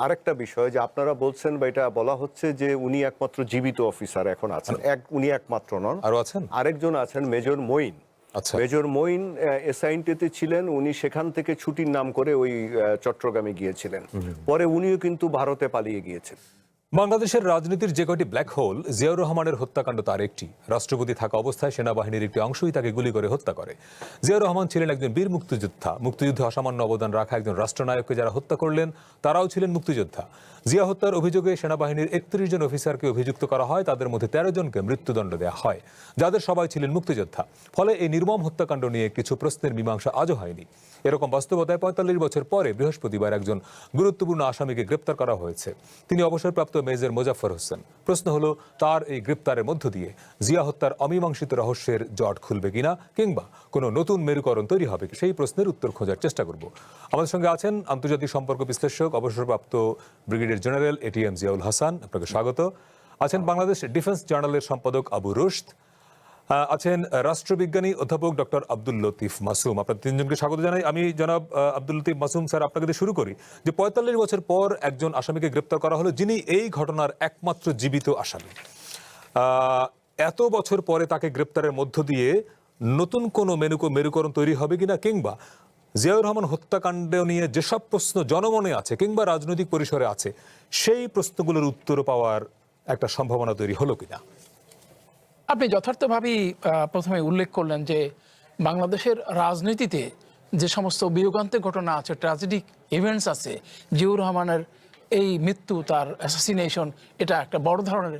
আরেকটা বিষয় যে আপনারা বলছেন বা এটা বলা হচ্ছে যে উনি একমাত্র জীবিত অফিসার এখন আছেন, উনি একমাত্র নন, আরো আছেন? আরেকজন আছেন মেজর মঈন। আচ্ছা। মেজর মঈন এসআইনটিতে ছিলেন, উনি সেখান থেকে ছুটির নাম করে ওই চট্টগ্রামে গিয়েছিলেন, পরে উনিও কিন্তু ভারতে পালিয়ে গিয়েছেন। বাংলাদেশের রাজনীতির যে কয়টি ব্ল্যাক হোল, জিয়াউর রহমানের হত্যাকাণ্ড তার একটি। রাষ্ট্রপতি থাকা অবস্থায় সেনাবাহিনীর একটি অংশই তাকে গুলি করে হত্যা করে। জিয়াউর রহমান ছিলেন একজন বীর মুক্তিযোদ্ধা। মুক্তিযুদ্ধে অসামান্য অবদান রাখা একজন রাষ্ট্রনায়ককে যারা হত্যা করলেন তারাও ছিলেন মুক্তিযোদ্ধা। জিয়া হত্যার অভিযোগে সেনাবাহিনীর ৩১ জন অফিসারকে অভিযুক্ত করা হয়, তাদের মধ্যে ১৩ জনকে মৃত্যুদণ্ড দেওয়া হয়, যাদের সবাই ছিলেন মুক্তিযোদ্ধা। ফলে এই নির্মম হত্যাকাণ্ড নিয়ে কিছু প্রশ্নের মীমাংসা আজও হয়নি। এরকম বাস্তবতায় ৪৫ বছর পরে বৃহস্পতিবার একজন গুরুত্বপূর্ণ আসামিকে গ্রেপ্তার করা হয়েছে। তিনি অবসরপ্রাপ্ত মেজর মোজাফফর হোসেন। প্রশ্ন হলো, তার এই গ্রেপ্তারের মধ্য দিয়ে জিয়া হত্যার অমীমাংসিত রহস্যের জট খুলবে কিনা, কিংবা কোনো নতুন মেরুকরণ তৈরি হবে, সেই প্রশ্নের উত্তর খোঁজার চেষ্টা করব। আমাদের সঙ্গে আছেন আন্তর্জাতিক সম্পর্ক বিশ্লেষক, অবসরপ্রাপ্ত brigadier general ATM Ziaul Hasan, আপনাকে স্বাগত। আছেন বাংলাদেশ ডিফেন্স জার্নালের সম্পাদক আবু রুশদ, আছেন রাষ্ট্রবিজ্ঞানী অধ্যাপক ডক্টর আব্দুল লতিফ মাসুম। আপনার তিনজনকে স্বাগত জানাই। আমি জনাব আব্দুল লতিফ মাসুম স্যার, আপনাকে দিয়ে শুরু করি যে ৪৫ বছর পর একজন আসামিকে গ্রেপ্তার করা হলো, যিনি এই ঘটনার একমাত্র জীবিত আসামি। এত বছর পরে তাকে গ্রেপ্তারের মধ্য দিয়ে নতুন কোনো মেরুকরণ তৈরি হবে কিনা, কিংবা জিয়াউর রহমান হত্যাকাণ্ড নিয়ে যেসব প্রশ্ন জনমনে আছে কিংবা রাজনৈতিক পরিসরে আছে, সেই প্রশ্নগুলোর উত্তর পাওয়ার একটা সম্ভাবনা তৈরি হলো কিনা? আপনি যথার্থভাবেই প্রথমে উল্লেখ করলেন যে বাংলাদেশের রাজনীতিতে যে সমস্ত বিয়োগান্তিক ঘটনা আছে, ট্র্যাজেডিক ইভেন্টস আছে, জিয়াউর রহমানের এই মৃত্যু, তার অ্যাসাসিনেশন, এটা একটা বড় ধরনের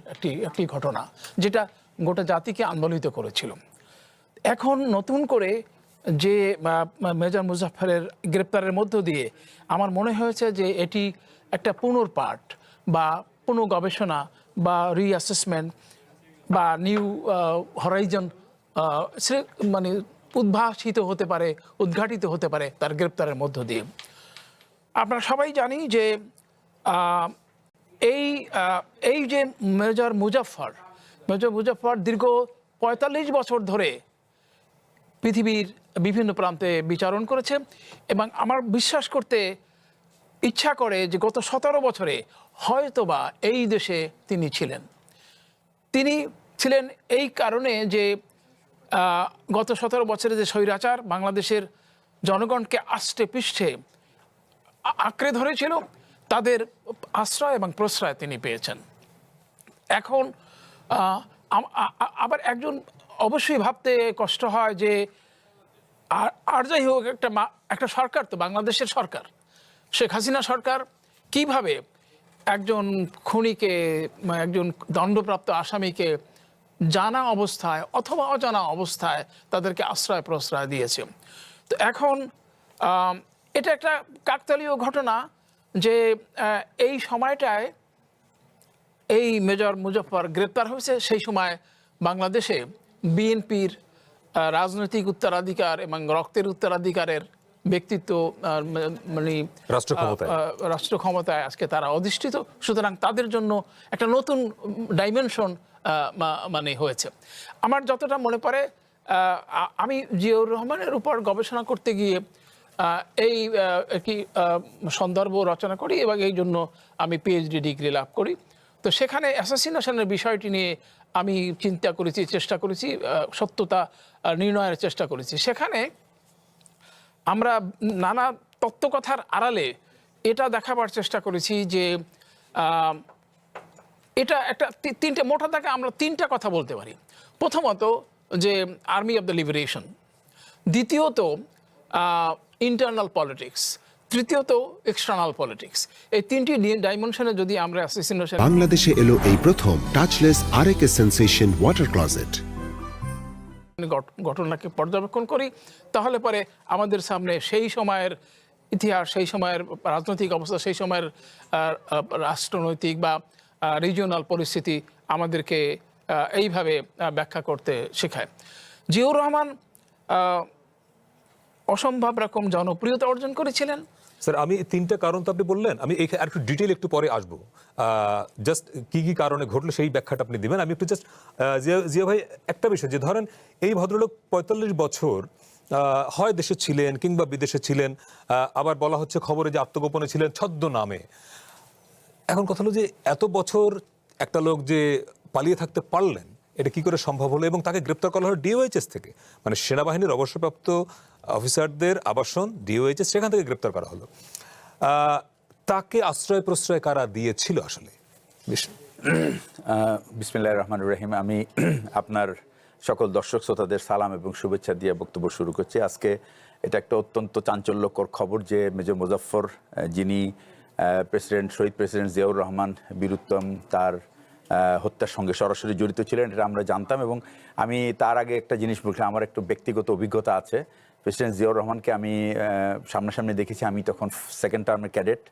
একটি ঘটনা যেটা গোটা জাতিকে আন্দোলিত করেছিল। এখন নতুন করে যে মেজর মুজাফফরের গ্রেপ্তারের মধ্য দিয়ে আমার মনে হয়েছে যে এটি একটা পুনর্পাঠ বা পুনঃগবেষণা বা রিঅ্যাসেসমেন্ট বা নিউ হরাইজন মানে উদ্ভাসিত হতে পারে, উদ্ঘাটিত হতে পারে তার গ্রেপ্তারের মধ্য দিয়ে। আপনারা সবাই জানি যে এই যে মেজর মুজাফফর দীর্ঘ ৪৫ বছর ধরে পৃথিবীর বিভিন্ন প্রান্তে বিচরণ করেছে, এবং আমার বিশ্বাস করতে ইচ্ছা করে যে গত ১৭ বছরে হয়তোবা এই দেশে তিনি ছিলেন। তিনি ছিলেন এই কারণে যে গত ১৭ বছরে যে স্বৈরাচার বাংলাদেশের জনগণকে আষ্টে পৃষ্ঠে আঁকড়ে ধরেছিল, তাদের আশ্রয় এবং প্রশ্রয় তিনি পেয়েছেন। এখন আবার একজন অবশ্যই ভাবতে কষ্ট হয় যে আর যাই হোক, একটা সরকার তো, বাংলাদেশের সরকার, শেখ হাসিনা সরকার, কিভাবে একজন খুনিকে, একজন দণ্ডপ্রাপ্ত আসামিকে জানা অবস্থায় অথবা অজানা অবস্থায় তাদেরকে আশ্রয় প্রশ্রয় দিয়েছে। তো এখন এটা একটা কাকতালীয় ঘটনা যে এই সময়টায় এই মেজর মুজাফফর গ্রেপ্তার হয়েছে, সেই সময় বাংলাদেশে বিএনপির রাজনৈতিক উত্তরাধিকার এবং রক্তের উত্তরাধিকারের ব্যক্তিত্ব মানে রাষ্ট্র ক্ষমতায় আজকে তারা অধিষ্ঠিত। সুতরাং তাদের জন্য একটা নতুন ডাইমেনশন মানে হয়েছে। আমার যতটা মনে পড়ে, আমি জিয়াউর রহমানের উপর গবেষণা করতে গিয়ে এই একটি সন্দর্ভ রচনা করি এবং এই জন্য আমি পিএইচডি ডিগ্রি লাভ করি। তো সেখানে অ্যাসাসিনেশনের বিষয়টি নিয়ে আমি চিন্তা করেছি, চেষ্টা করেছি, সত্যতা নির্ণয়ের চেষ্টা করেছি। সেখানে আমরা নানা তত্ত্বকথার আড়ালে এটা দেখাবার চেষ্টা করেছি যে এটা একটা তিনটে মোটা দাগে আমরা তিনটা কথা বলতে পারি। প্রথমত যে আর্মি অফ দ্য লিবারেশন, দ্বিতীয়ত ইন্টারনাল পলিটিক্স, তৃতীয়ত এক্সটার্নাল পলিটিক্স। এই তিনটি ডাইমেনশনে যদি আমরা অ্যাসাসিনেশন, বাংলাদেশে এলো এই প্রথম touchless RAK sensation water closet ঘটনাকে পর্যবেক্ষণ করি, তাহলে পরে আমাদের সামনে সেই সময়ের ইতিহাস, সেই সময়ের রাজনৈতিক অবস্থা, সেই সময়ের রাষ্ট্রনৈতিক বা রিজিওনাল পরিস্থিতি আমাদেরকে এইভাবে ব্যাখ্যা করতে শেখায়। জিয়াউর রহমান অসম্ভব রকম জনপ্রিয়তা অর্জন করেছিলেন। স্যার, আমি তিনটা কারণ তো আপনি বললেন, আমি একটু ডিটেইল একটু পরে আসবো। জাস্ট কি কি কারণে ঘটলো সেই ব্যাখ্যাটা আপনি দিবেন। আমি একটু জাস্ট জিয়া ভাই, একটা বিষয় যে ধরেন এই ভদ্রলোক ৪৫ বছর হয় দেশে ছিলেন কিংবা বিদেশে ছিলেন, আবার বলা হচ্ছে খবরে যে আত্মগোপনে ছিলেন ছদ্মনামে। এখন কথা হলো যে এত বছর একটা লোক যে পালিয়ে থাকতে পারলেন, এটা কি করে সম্ভব হলো? এবং তাকে গ্রেপ্তার করা হলো ডিওএইচএস থেকে, মানে সেনাবাহিনীর অবসরপ্রাপ্ত অফিসারদের আবাসন ডিওএইচএস, সেখান থেকে গ্রেপ্তার করা হলো। তাকে আশ্রয় প্রশ্রয় কারা দিয়েছিল আসলে? বিসমিল্লাহির রহমানির রহিম। আমি আপনার সকল দর্শক শ্রোতাদের সালাম এবং শুভেচ্ছা দিয়ে বক্তব্য শুরু করছি। আজকে এটা একটা অত্যন্ত চাঞ্চল্যকর খবর যে মেজর মোজাফফর, যিনি শহীদ প্রেসিডেন্ট জিয়াউর রহমান বীরুত্তম, তার হত্যার সঙ্গে সরাসরি জড়িত ছিলেন, এটা আমরা জানতাম। এবং আমি তার আগে একটা জিনিস বলছিলাম, আমার একটু ব্যক্তিগত অভিজ্ঞতা আছে। প্রেসিডেন্ট জিয়াউর রহমানকে আমি সামনাসামনি দেখেছি, আমি তখন সেকেন্ড টার্মের ক্যাডেট,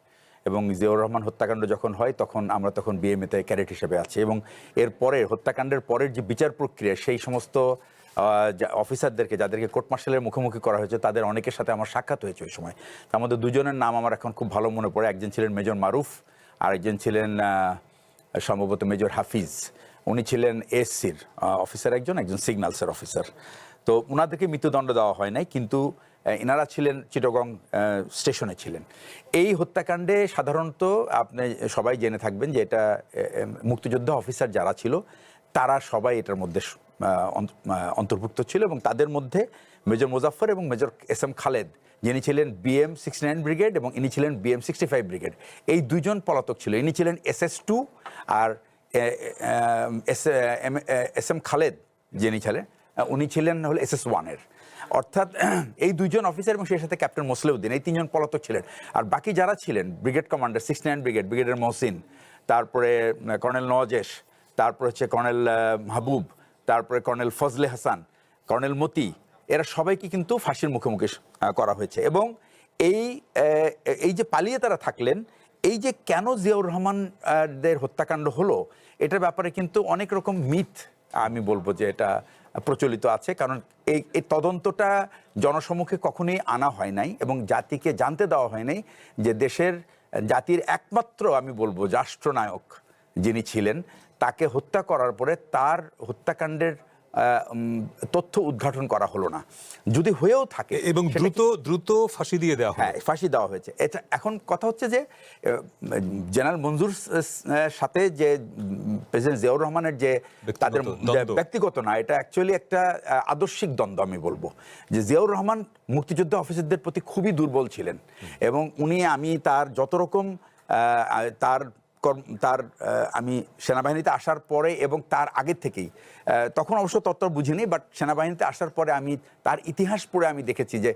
এবং জিয়াউর রহমান হত্যাকাণ্ড যখন হয় আমরা তখন বিএমএতে ক্যাডেট হিসেবে আছি। এবং এরপরে হত্যাকাণ্ডের পরের যে বিচার প্রক্রিয়া, সেই সমস্ত অফিসারদেরকে যাদেরকে কোর্ট মার্শালের মুখোমুখি করা হয়েছে, তাদের অনেকের সাথে আমার সাক্ষাৎ হয়েছে ওই সময়। তার মধ্যে দুজনের নাম আমার এখন খুব ভালো মনে পড়ে। একজন ছিলেন মেজর মারুফ, আর একজন ছিলেন সম্ভবত মেজর হাফিজ। উনি ছিলেন এসসির অফিসার, একজন সিগন্যালসের অফিসার। তো ওনাদেরকে মৃত্যুদণ্ড দেওয়া হয় নাই, কিন্তু এনারা ছিলেন চিটাগং স্টেশনে ছিলেন। এই হত্যাকাণ্ডে সাধারণত আপনি সবাই জেনে থাকবেন যে এটা মুক্তিযোদ্ধা অফিসার যারা ছিল তারা সবাই এটার মধ্যে অন্তর্ভুক্ত ছিল, এবং তাদের মধ্যে মেজর মোজাফফর এবং মেজর এস এম খালেদ, যিনি ছিলেন BM 69 ব্রিগেড এবং ইনি ছিলেন BM 65 ব্রিগেড। এই দুইজন পলাতক ছিল। ইনি ছিলেন SS2 আর এস এম খালেদ যিনি ছিলেন উনি ছিলেন হলো SS1-এর। অর্থাৎ এই দুইজন অফিসার এবং সেই সাথে ক্যাপ্টেন মোসলেউদ্দিন, এই তিনজন পলাতক ছিলেন। আর বাকি যারা ছিলেন ব্রিগেড কমান্ডার 69 ব্রিগেডের মহসিন, তারপরে কর্নেল নওয়াজেশ, তারপর হচ্ছে কর্নেল মাহবুব, তারপরে কর্নেল ফজলে হাসান, কর্নেল মতি, এরা সবাইকে কিন্তু ফাঁসির মুখোমুখি করা হয়েছে। এবং এই যে পালিয়ে তারা থাকলেন, এই যে কেন জিয়াউর রহমানদের হত্যাকাণ্ড হলো, এটার ব্যাপারে কিন্তু অনেক রকম মিথ আমি বলবো যে এটা প্রচলিত আছে। কারণ এই তদন্তটা জনসমক্ষে কখনোই আনা হয় নাই এবং জাতিকে জানতে দেওয়া হয় নাই যে জাতির একমাত্র আমি বলবো রাষ্ট্রনায়ক যিনি ছিলেন, তাকে হত্যা করার পরে তার হত্যাকাণ্ডের তথ্য উদ্ঘাটন করা হলো না। যদি হয়েও থাকে এবং দ্রুত ফাঁসি দিয়ে দেওয়া হয়। হ্যাঁ, ফাঁসি দেওয়া হয়েছে। এটা এখন কথা হচ্ছে যে জেনারেল মঞ্জুর সাথে যে প্রেসিডেন্ট জিয়াউর রহমানের যে তাদের ব্যক্তিগত না, এটা অ্যাকচুয়ালি একটা আদর্শিক দ্বন্দ্ব আমি বলবো। যে জিয়াউর রহমান মুক্তিযোদ্ধা অফিসারদের প্রতি খুবই দুর্বল ছিলেন, এবং আমি তার যত রকম আমি সেনাবাহিনীতে আসার পরে এবং তার আগের থেকেই, তখন অবশ্য তত্ত্ব বুঝিনি, বাট সেনাবাহিনীতে আসার পরে আমি তার ইতিহাস পড়ে আমি দেখেছি যে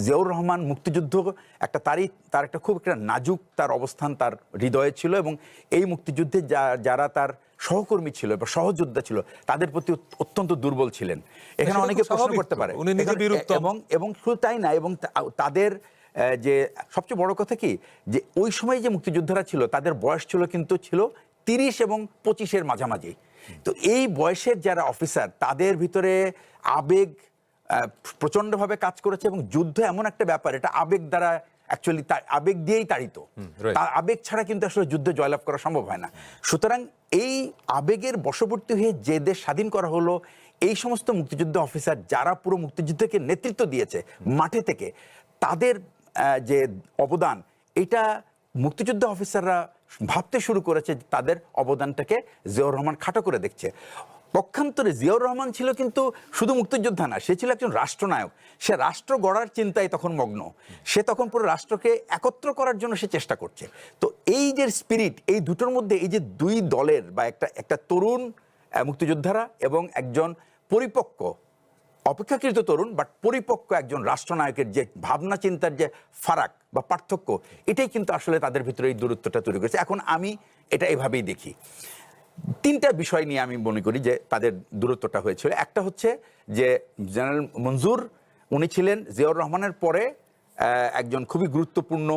জিয়াউর রহমান মুক্তিযুদ্ধ তার একটা খুব একটা নাজুক তার অবস্থান তার হৃদয়ে ছিল, এবং এই মুক্তিযুদ্ধে যারা তার সহকর্মী ছিল বা সহযোদ্ধা ছিল তাদের প্রতি অত্যন্ত দুর্বল ছিলেন। এখানে অনেকে প্রশ্ন করতে পারে, এবং শুধু তাই না, এবং তাদের যে সবচেয়ে বড় কথা কি, যে ওই সময় যে মুক্তিযোদ্ধারা ছিল তাদের বয়স ছিল 30 এবং 25-এর মাঝামাঝি। তো এই বয়সের যারা অফিসার, তাদের ভিতরে আবেগ প্রচন্ডভাবে কাজ করেছে, এবং যুদ্ধ এমন একটা ব্যাপার, এটা আবেগ দ্বারা অ্যাকচুয়ালি আবেগ দিয়েই তাড়িত। তার আবেগ ছাড়া কিন্তু আসলে যুদ্ধে জয়লাভ করা সম্ভব হয় না। সুতরাং এই আবেগের বশবর্তী হয়ে যে দেশ স্বাধীন করা হলো, এই সমস্ত মুক্তিযুদ্ধ অফিসার যারা পুরো মুক্তিযুদ্ধকে নেতৃত্ব দিয়েছে মাঠে থেকে, তাদের যে অবদান, এটা মুক্তিযুদ্ধ অফিসাররা ভাবতে শুরু করেছে, তাদের অবদানটাকে জিয়াউর রহমান খাটো করে দেখছে। পক্ষান্তরে জিয়াউর রহমান ছিল কিন্তু শুধু মুক্তিযোদ্ধা না, সে ছিল একজন রাষ্ট্রনায়ক। সে রাষ্ট্র গড়ার চিন্তায় তখন মগ্ন। সে তখন পুরো রাষ্ট্রকে একত্র করার জন্য সে চেষ্টা করছে। তো এই যে স্পিরিট, এই দুটোর মধ্যে এই যে দুই দলের বা একটা তরুণ মুক্তিযোদ্ধারা এবং একজন পরিপক্ক, অপেক্ষাকৃত তরুণ বাট পরিপক্ক একজন রাষ্ট্রনায়কের যে ভাবনা চিন্তার যে ফারাক বা পার্থক্য, এটাই কিন্তু আসলে তাদের ভিতরে এই দূরত্বটা তৈরি করেছে। এখন আমি এটা এভাবেই দেখি। 3টা বিষয় নিয়ে আমি মনে করি যে তাদের দূরত্বটা হয়েছিল। একটা হচ্ছে যে জেনারেল মঞ্জুর, উনি ছিলেন জিয়াউর রহমানের পরে একজন খুবই গুরুত্বপূর্ণ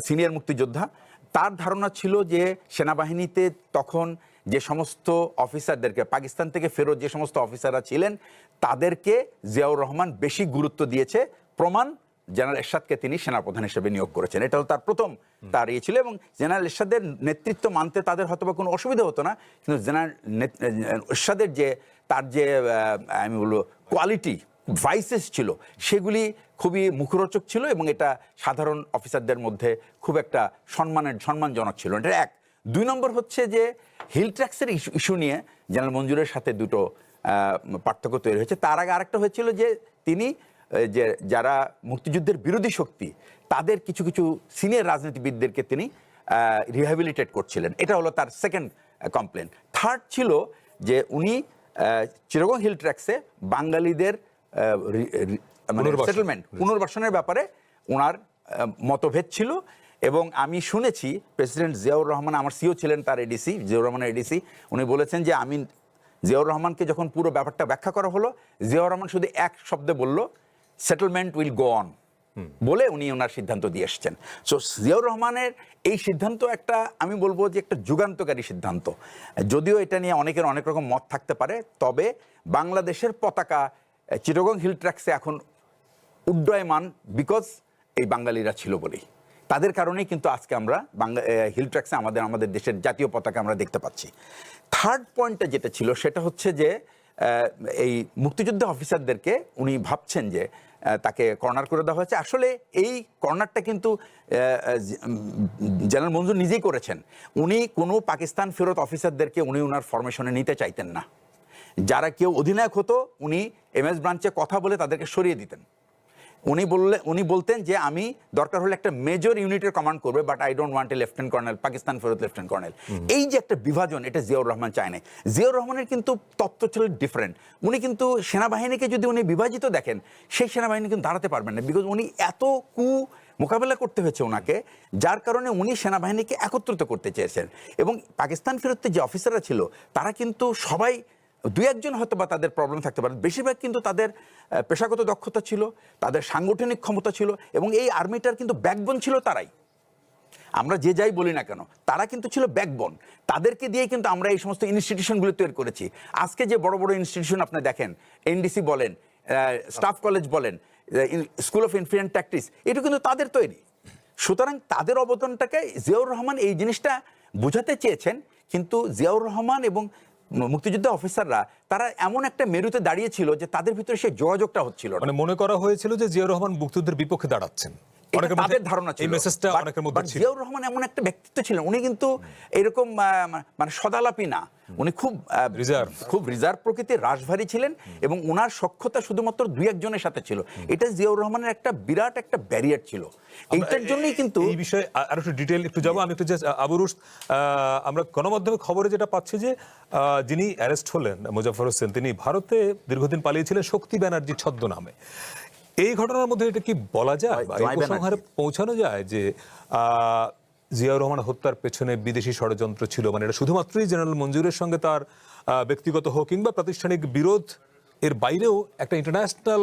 সিনিয়র মুক্তিযোদ্ধা। তার ধারণা ছিল যে সেনাবাহিনীতে তখন যে সমস্ত অফিসারদেরকে পাকিস্তান থেকে ফেরত যে সমস্ত অফিসাররা ছিলেন, তাদেরকে জিয়াউর রহমান বেশি গুরুত্ব দিয়েছে। প্রমাণ, জেনারেল এরশাদকে তিনি সেনাপ্রধান হিসেবে নিয়োগ করেছেন। এটা হলো তার প্রথম তার ছিল, এবং জেনারেল এরশাদের নেতৃত্ব মানতে তাদের হয়তো বা কোনো অসুবিধা হতো না, কিন্তু জেনারেল এরশাদের যে তার যে আমি বলবো কোয়ালিটি, ভাইসেস ছিল সেগুলি খুবই মুখরোচক ছিল এবং এটা সাধারণ অফিসারদের মধ্যে খুব একটা সম্মানজনক ছিল। এটা এক। 2 নম্বর হচ্ছে যে হিল ট্যাক্সের ইস্যু নিয়ে জেনারেল মঞ্জুরের সাথে দুটো পার্থক্য তৈরি হয়েছে। তার আগে আরেকটা হয়েছিল যে তিনি যে যারা মুক্তিযুদ্ধের বিরোধী শক্তি তাদের কিছু কিছু সিনিয়র রাজনীতিবিদদেরকে তিনি রিহ্যাবিলিটেট করছিলেন, এটা হলো তার সেকেন্ড কমপ্লেন। থার্ড ছিল যে উনি চিটাগং হিল ট্র্যাক্সে বাঙালিদের সেটেলমেন্ট পুনর্বাসনের ব্যাপারে ওনার মতভেদ ছিল। এবং আমি শুনেছি প্রেসিডেন্ট জিয়াউর রহমান, আমার সিও ছিলেন তার এডিসি, জিয়াউর রহমানের এডিসি, উনি বলেছেন যে আমি জিয়াউর রহমানকে যখন পুরো ব্যাপারটা ব্যাখ্যা করা হলো, জিয়াউর রহমান শুধু এক শব্দে বলল সেটেলমেন্ট উইল গো অন, বলে উনি ওনার সিদ্ধান্ত দিয়ে এসছেন। সো জিয়াউর রহমানের এই সিদ্ধান্ত একটা, আমি বলবো যে একটা যুগান্তকারী সিদ্ধান্ত। যদিও এটা নিয়ে অনেকের অনেক রকম মত থাকতে পারে, তবে বাংলাদেশের পতাকা চিটাগং হিল ট্র্যাক্সে এখন উড্ডয়মান বিকজ এই বাঙালিরা ছিল বলেই, তাদের কারণেই কিন্তু আজকে আমরা হিল ট্র্যাক্সে আমাদের দেশের জাতীয় পতাকা আমরা দেখতে পাচ্ছি। থার্ড পয়েন্টটা যেটা ছিল সেটা হচ্ছে যে এই মুক্তিযুদ্ধ অফিসারদেরকে উনি ভাবছেন যে তাকে কর্নার করে দেওয়া হয়েছে। আসলে এই কর্নারটা কিন্তু জেনারেল মঞ্জুর নিজেই করেছেন। উনি কোনো পাকিস্তান ফেরত অফিসারদেরকে উনি ওনার ফরমেশনে নিতে চাইতেন না। যারা কেউ অধিনায়ক হতো উনি এমএস ব্রাঞ্চে কথা বলে তাদেরকে সরিয়ে দিতেন। উনি বলতেন যে আমি দরকার হলে একটা মেজর ইউনিটের কমান্ড করবে, but I don't want a lieutenant colonel, Pakistan ফেরত লেফটেন্যান্ট কর্নেল। এই যে একটা বিভাজন, এটা জিয়াউর রহমান চায় না। জিয়াউর রহমানের কিন্তু তত্ত্ব ছিল ডিফারেন্ট। উনি কিন্তু সেনাবাহিনীকে যদি উনি বিভাজিত দেখেন, সেই সেনাবাহিনী কিন্তু দাঁড়াতে পারবেন না, বিকজ উনি এত মোকাবেলা করতে হয়েছে ওনাকে, যার কারণে উনি সেনাবাহিনীকে একত্রিত করতে চেয়েছেন। এবং পাকিস্তান ফেরত যে অফিসাররা ছিল তারা কিন্তু সবাই, 2-1 হয়তো বা তাদের প্রবলেম থাকতে পারে, বেশিরভাগ কিন্তু তাদের পেশাগত দক্ষতা ছিল, তাদের সাংগঠনিক ক্ষমতা ছিল, এবং এই আর্মিটার কিন্তু ব্যাকবোন ছিল তারাই। আমরা যে যাই বলি না কেন, তারা কিন্তু ছিল ব্যাকবোন। তাদেরকে দিয়ে কিন্তু আমরা এই সমস্ত ইনস্টিটিউশনগুলো তৈরি করেছি। আজকে যে বড় বড় ইনস্টিটিউশন আপনি দেখেন, এনডিসি বলেন, স্টাফ কলেজ বলেন, স্কুল অফ ইনফ্লুয়েন্ট ট্যাকটিক্স, এটা কিন্তু তাদের তৈরি। সুতরাং তাদের অবদানটাকে জিয়াউর রহমান এই জিনিসটা বোঝাতে চেয়েছেন, কিন্তু জিয়াউর রহমান এবং মুক্তিযুদ্ধ অফিসাররা তারা এমন একটা মেরুতে দাঁড়িয়েছিল যে তাদের ভিতরে সেই যোগাযোগটা হচ্ছিল না। মানে মনে করা হয়েছিল যে জিয়াউর রহমান মুক্তিযুদ্ধের বিপক্ষে দাঁড়াচ্ছেন, তাদের ধারণা ছিল। এই মেসেজটা অনেকের মধ্যে ছিল। জিয়াউর রহমান এমন একটা ব্যক্তিত্ব ছিলেন, উনি কিন্তু এরকম মানে সদালাপি না, উনি খুব রিজার্ভ প্রকৃতির, রাশভারী ছিলেন, এবং ওনার সখ্যতা শুধুমাত্র 2-1 সাথে ছিল। এটা জিয়াউর রহমানের একটা বিরাট একটা ব্যারিয়ার ছিল। এইটার জন্যই কিন্তু এই বিষয়ে আরো একটু ডিটেইল একটু যাবো। আমি একটু আবু রুশ, আমরা গণমাধ্যমে খবরে যেটা পাচ্ছি যে যিনি অ্যারেস্ট হলেন মোজাফফর হোসেন, তিনি ভারতে দীর্ঘদিন পালিয়েছিলেন শক্তি ব্যানার্জি ছদ্মনামে। এই ঘটনার মধ্যে এটা কি বলা যায় বা এই উপসংহারে পৌঁছানো যায় যে জিয়াউর রহমান হত্যার পেছনে বিদেশি ষড়যন্ত্র ছিল? মানে এটা শুধুমাত্রই জেনারেল মঞ্জুরের সঙ্গে তার ব্যক্তিগত হোক কিংবা প্রাতিষ্ঠানিক বিরোধ, এর বাইরেও একটা ইন্টারন্যাশনাল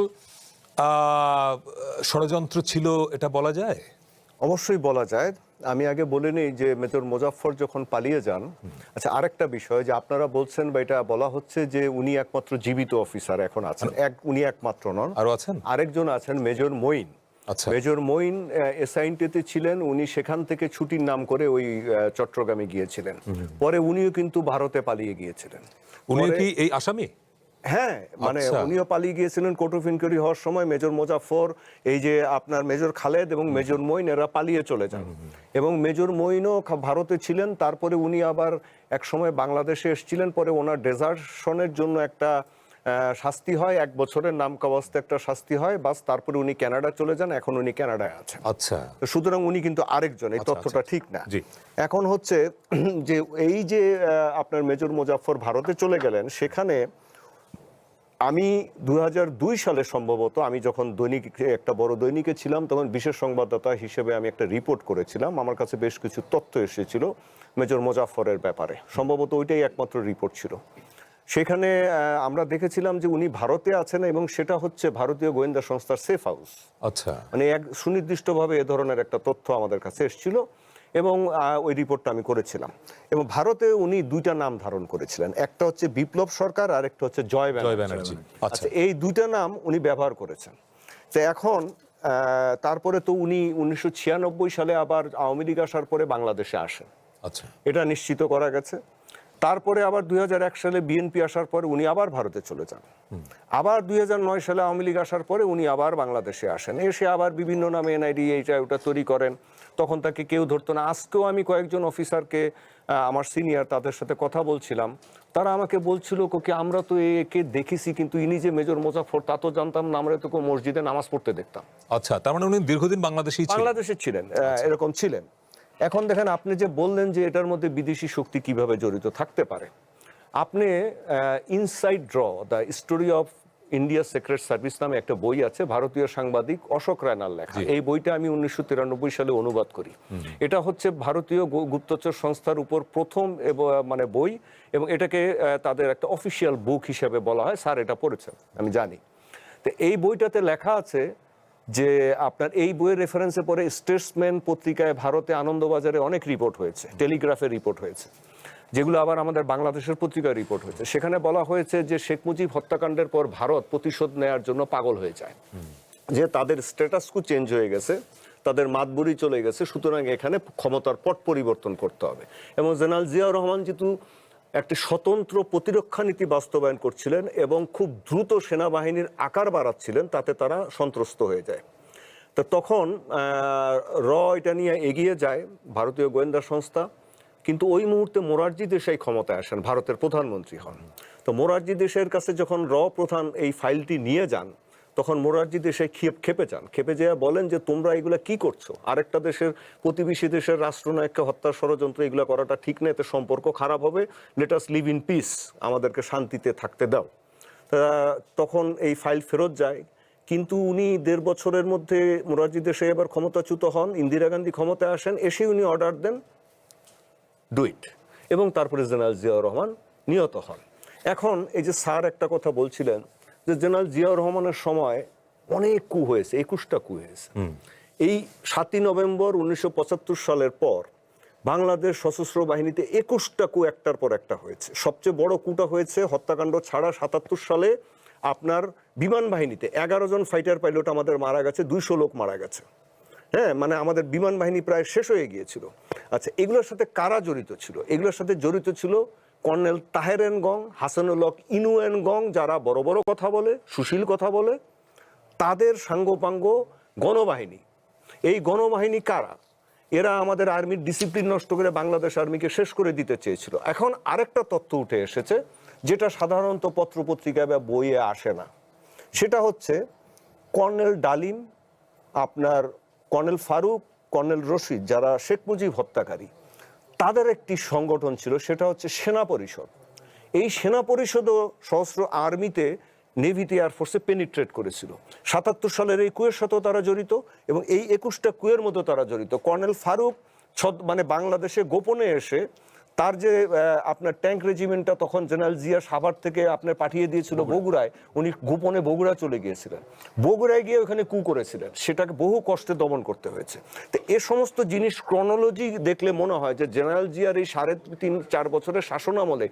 ষড়যন্ত্র ছিল, এটা বলা যায়? অবশ্যই বলা যায়। আমি আগে বলে নিই যে মেজর মোজাফফর যখন পালিয়ে যান, আচ্ছা আরেকটা বিষয় যে আপনারা বলছেন বা এটা বলা হচ্ছে যে উনি একমাত্র জীবিত অফিসার এখন আছেন। উনি একমাত্র নন, আরো আছেন, আরেকজন আছেন মেজর মঈন। আচ্ছা, মেজর মঈন এসআইনটিতে ছিলেন, উনি সেখান থেকে ছুটির নাম করে ওই চট্টগ্রামে গিয়েছিলেন। পরে উনিও কিন্তু ভারতে পালিয়ে গিয়েছিলেন। উনি কি এই আসামি? হ্যাঁ, মানে উনিও পালিয়ে গিয়েছিলেন কোর্ট অফ ইনকোয়ারি হওয়ার সময়। মেজর মোজাফফর, এই যে আপনার মেজর খালেদ এবং মেজর মঈন, এরা পালিয়ে চলে যান। এবং মেজর মঈনও ভারতে ছিলেন। তারপরে উনি আবার এক সময় বাংলাদেশে এসেছিলেন। পরে ওনার ডেজার্শনের জন্য একটা শাস্তি হয়, 1 বছরের নাম কাওয়াস্তে একটা শাস্তি হয়, বাস। তারপরে উনি কানাডা চলে যান, এখন উনি কানাডায় আছেন। আচ্ছা, সুতরাং উনি কিন্তু আরেকজন, এই তথ্যটা ঠিক না। এখন হচ্ছে যে এই যে আপনার মেজর মোজাফফর ভারতে চলে গেলেন, সেখানে আমি 2002 সালে সম্ভবত, আমি যখন একটা বড় দৈনিকে ছিলাম, তখন বিশেষ সংবাদদাতা হিসেবে আমি একটা রিপোর্ট করেছিলাম। আমার কাছে বেশ কিছু তথ্য এসেছিল মেজর মোজাফফরের ব্যাপারে, সম্ভবত ওইটাই একমাত্র রিপোর্ট ছিল। সেখানে আমরা দেখেছিলাম যে উনি ভারতে আছেন, এবং সেটা হচ্ছে ভারতীয় গোয়েন্দা সংস্থার সেফ হাউস। আচ্ছা, মানে এক সুনির্দিষ্টভাবে এ ধরনের একটা তথ্য আমাদের কাছে এসেছিল, এবং ওই রিপোর্টটা আমি করেছিলাম। এবং ভারতে উনি 2টা নাম ধারণ করেছিলেন, একটা হচ্ছে বিপ্লব সরকার আর একটা হচ্ছে জয় ব্যানার্জি। আচ্ছা, এই 2টা নাম উনি ব্যবহার করেছেন। তো এখন তারপরে তো উনি 1996 সালে আবার আওয়ামী লীগ আসার পরে বাংলাদেশে আসেন। আচ্ছা, এটা নিশ্চিত করা গেছে। তারপরে আবার 2001 সালে বিএনপি আসার পরে উনি আবার ভারতে চলে যান। আবার 2009 সালে আওয়ামী লীগ আসার পরে উনি আবার বাংলাদেশে আসেন, এসে আবার বিভিন্ন নামে এনআইডি এইটা ওটা তৈরি করেন। তখন তাকে কেউ ধরতো না। আজকেও আমি কয়েকজন অফিসারকে, আমার সিনিয়র, তাদের সাথে কথা বলছিলাম। তারা আমাকে বলছিল কি আমরা তো একে দেখেছি, কিন্তু ইনি যে মেজর মোজাফফর তা তো জানতাম না, আমরা তো মসজিদে নামাজ পড়তে দেখতাম। আচ্ছা, তার মানে উনি দীর্ঘদিন বাংলাদেশে ছিলেন, এরকম ছিলেন। এখন দেখেন, আপনি যে বললেন যে এটার মধ্যে বিদেশি শক্তি কিভাবে জড়িত থাকতে পারে, আপনি inside draw the story of India secret service নামে একটা বই আছে, ভারতীয় সাংবাদিক অশোক রায়নার লেখা। এই বইটা আমি 1993 সালে অনুবাদ করি। এটা হচ্ছে ভারতীয় গুপ্তচর সংস্থার উপর প্রথম মানে বই, এবং এটাকে তাদের একটা অফিসিয়াল বুক হিসেবে বলা হয়। স্যার এটা পড়েছেন আমি জানি। তো এই বইটাতে লেখা আছে যে আপনার এই বইয়ের রেফারেন্সে পরে স্টেটসম্যান পত্রিকায় ভারতে আনন্দবাজারে অনেক রিপোর্ট হয়েছে, টেলিগ্রাফে রিপোর্ট হয়েছে, যেগুলো আবার আমাদের বাংলাদেশের পত্রিকায় রিপোর্ট হয়েছে। সেখানে বলা হয়েছে যে শেখ মুজিব হত্যাকাণ্ডের পর ভারত প্রতিশোধ নেয়ার জন্য পাগল হয়ে যায়, যে তাদের স্ট্যাটাসকু চেঞ্জ হয়ে গেছে, তাদের মাতবুরি চলে গেছে, সুতরাং এখানে ক্ষমতার পট পরিবর্তন করতে হবে। এবং জেনারেল জিয়াউর রহমান যেহেতু একটি স্বতন্ত্র প্রতিরক্ষা নীতি বাস্তবায়ন করছিলেন এবং খুব দ্রুত সেনাবাহিনীর আকার বাড়াচ্ছিলেন, তাতে তারা সন্ত্রস্ত হয়ে যায়। তো তখন এটা নিয়ে এগিয়ে যায় ভারতীয় গোয়েন্দা সংস্থা। কিন্তু ওই মুহূর্তে মোরারজি দেশাই ক্ষমতায় আসেন, ভারতের প্রধানমন্ত্রী হন। তো মোরারজি দেশাইয়ের কাছে যখন প্রধান এই ফাইলটি নিয়ে যান, তখন মোরারজি দেশাই খেপে যান। খেপে যেয়ে বলেন যে তোমরা এগুলা কি করছো, আরেকটা দেশের, প্রতিবেশী দেশের রাষ্ট্রনায়ককে হত্যার ষড়যন্ত্র, এগুলো করাটা ঠিক না, এতে সম্পর্ক খারাপ হবে, let us live in peace, আমাদেরকে শান্তিতে থাকতে দাও। তখন এই ফাইল ফেরত যায়। কিন্তু উনি 1.5 বছরের মধ্যে মোরারজি দেশাই এবার ক্ষমতাচ্যুত হন, ইন্দিরা গান্ধী ক্ষমতায় আসেন, এসে উনি অর্ডার দেন ডু ইট, এবং তারপরে জেনারেল জিয়াউর রহমান নিহত হন। এখন এই যে স্যার একটা কথা বলছিলেন যে জেনারেল জিয়াউর রহমানের সময় অনেক কু হয়েছে, 21টা কু হয়েছে। এই 7ই নভেম্বর 1975 সালের পর বাংলাদেশ সশস্ত্র বাহিনীতে 21টা কু একটার পর একটা হয়েছে। সবচেয়ে বড় কুটা হয়েছে হত্যাকাণ্ড ছাড়া 77 সালে আপনার বিমান বাহিনীতে 11 জন ফাইটার পাইলট আমাদের মারা গেছে, 200 লোক মারা গেছে। হ্যাঁ, মানে আমাদের বিমান বাহিনী প্রায় শেষ হয়ে গিয়েছিল। আচ্ছা, এগুলোর সাথে কারা জড়িত ছিল? এগুলোর সাথে জড়িত ছিল কর্নেল তাহের গং, হাসানুল হক ইনুয়েন গং, যারা বড় বড় কথা বলে, সুশীল কথা বলে, তাদের সাঙ্গপাঙ্গ গণবাহিনী। এই গণবাহিনী কারা? এরা আমাদের আর্মির ডিসিপ্লিন নষ্ট করে বাংলাদেশ আর্মিকে শেষ করে দিতে চেয়েছিল। এখন আরেকটা তথ্য উঠে এসেছে, যেটা সাধারণত পত্রপত্রিকায় বা বইয়ে আসে না। সেটা হচ্ছে কর্নেল ডালিম, আপনার কর্নেল ফারুক, কর্নেল রশিদ, যারা শেখ মুজিব হত্যাকারী, তাদের একটি সংগঠন ছিল, সেটা হচ্ছে সেনা পরিষদ। এই সেনা পরিষদও সশস্ত্র আর্মিতে, নেভিতে, এয়ারফোর্সে পেনিট্রেট করেছিল। 77 সালের এই কুয়ের সাথেও তারা জড়িত, এবং এই 21টা কুয়ের মধ্যে তারা জড়িত। কর্নেল ফারুক মানে বাংলাদেশে গোপনে এসে তার যে আপনার ট্যাঙ্ক রেজিমেন্টটা তখন জেনারেল জিয়া সাভার থেকে আপনার পাঠিয়ে দিয়েছিল বগুড়ায়, উনি গোপনে বগুড়া চলে গিয়েছিলেন, বগুড়ায় গিয়ে ওখানে কু করেছিলেন, সেটাকে বহু কষ্টে দমন করতে হয়েছে। তো এ সমস্ত জিনিস ক্রনোলজি দেখলে মনে হয় যে জেনারেল জিয়ার এই 3.5-4 বছরের শাসনামলে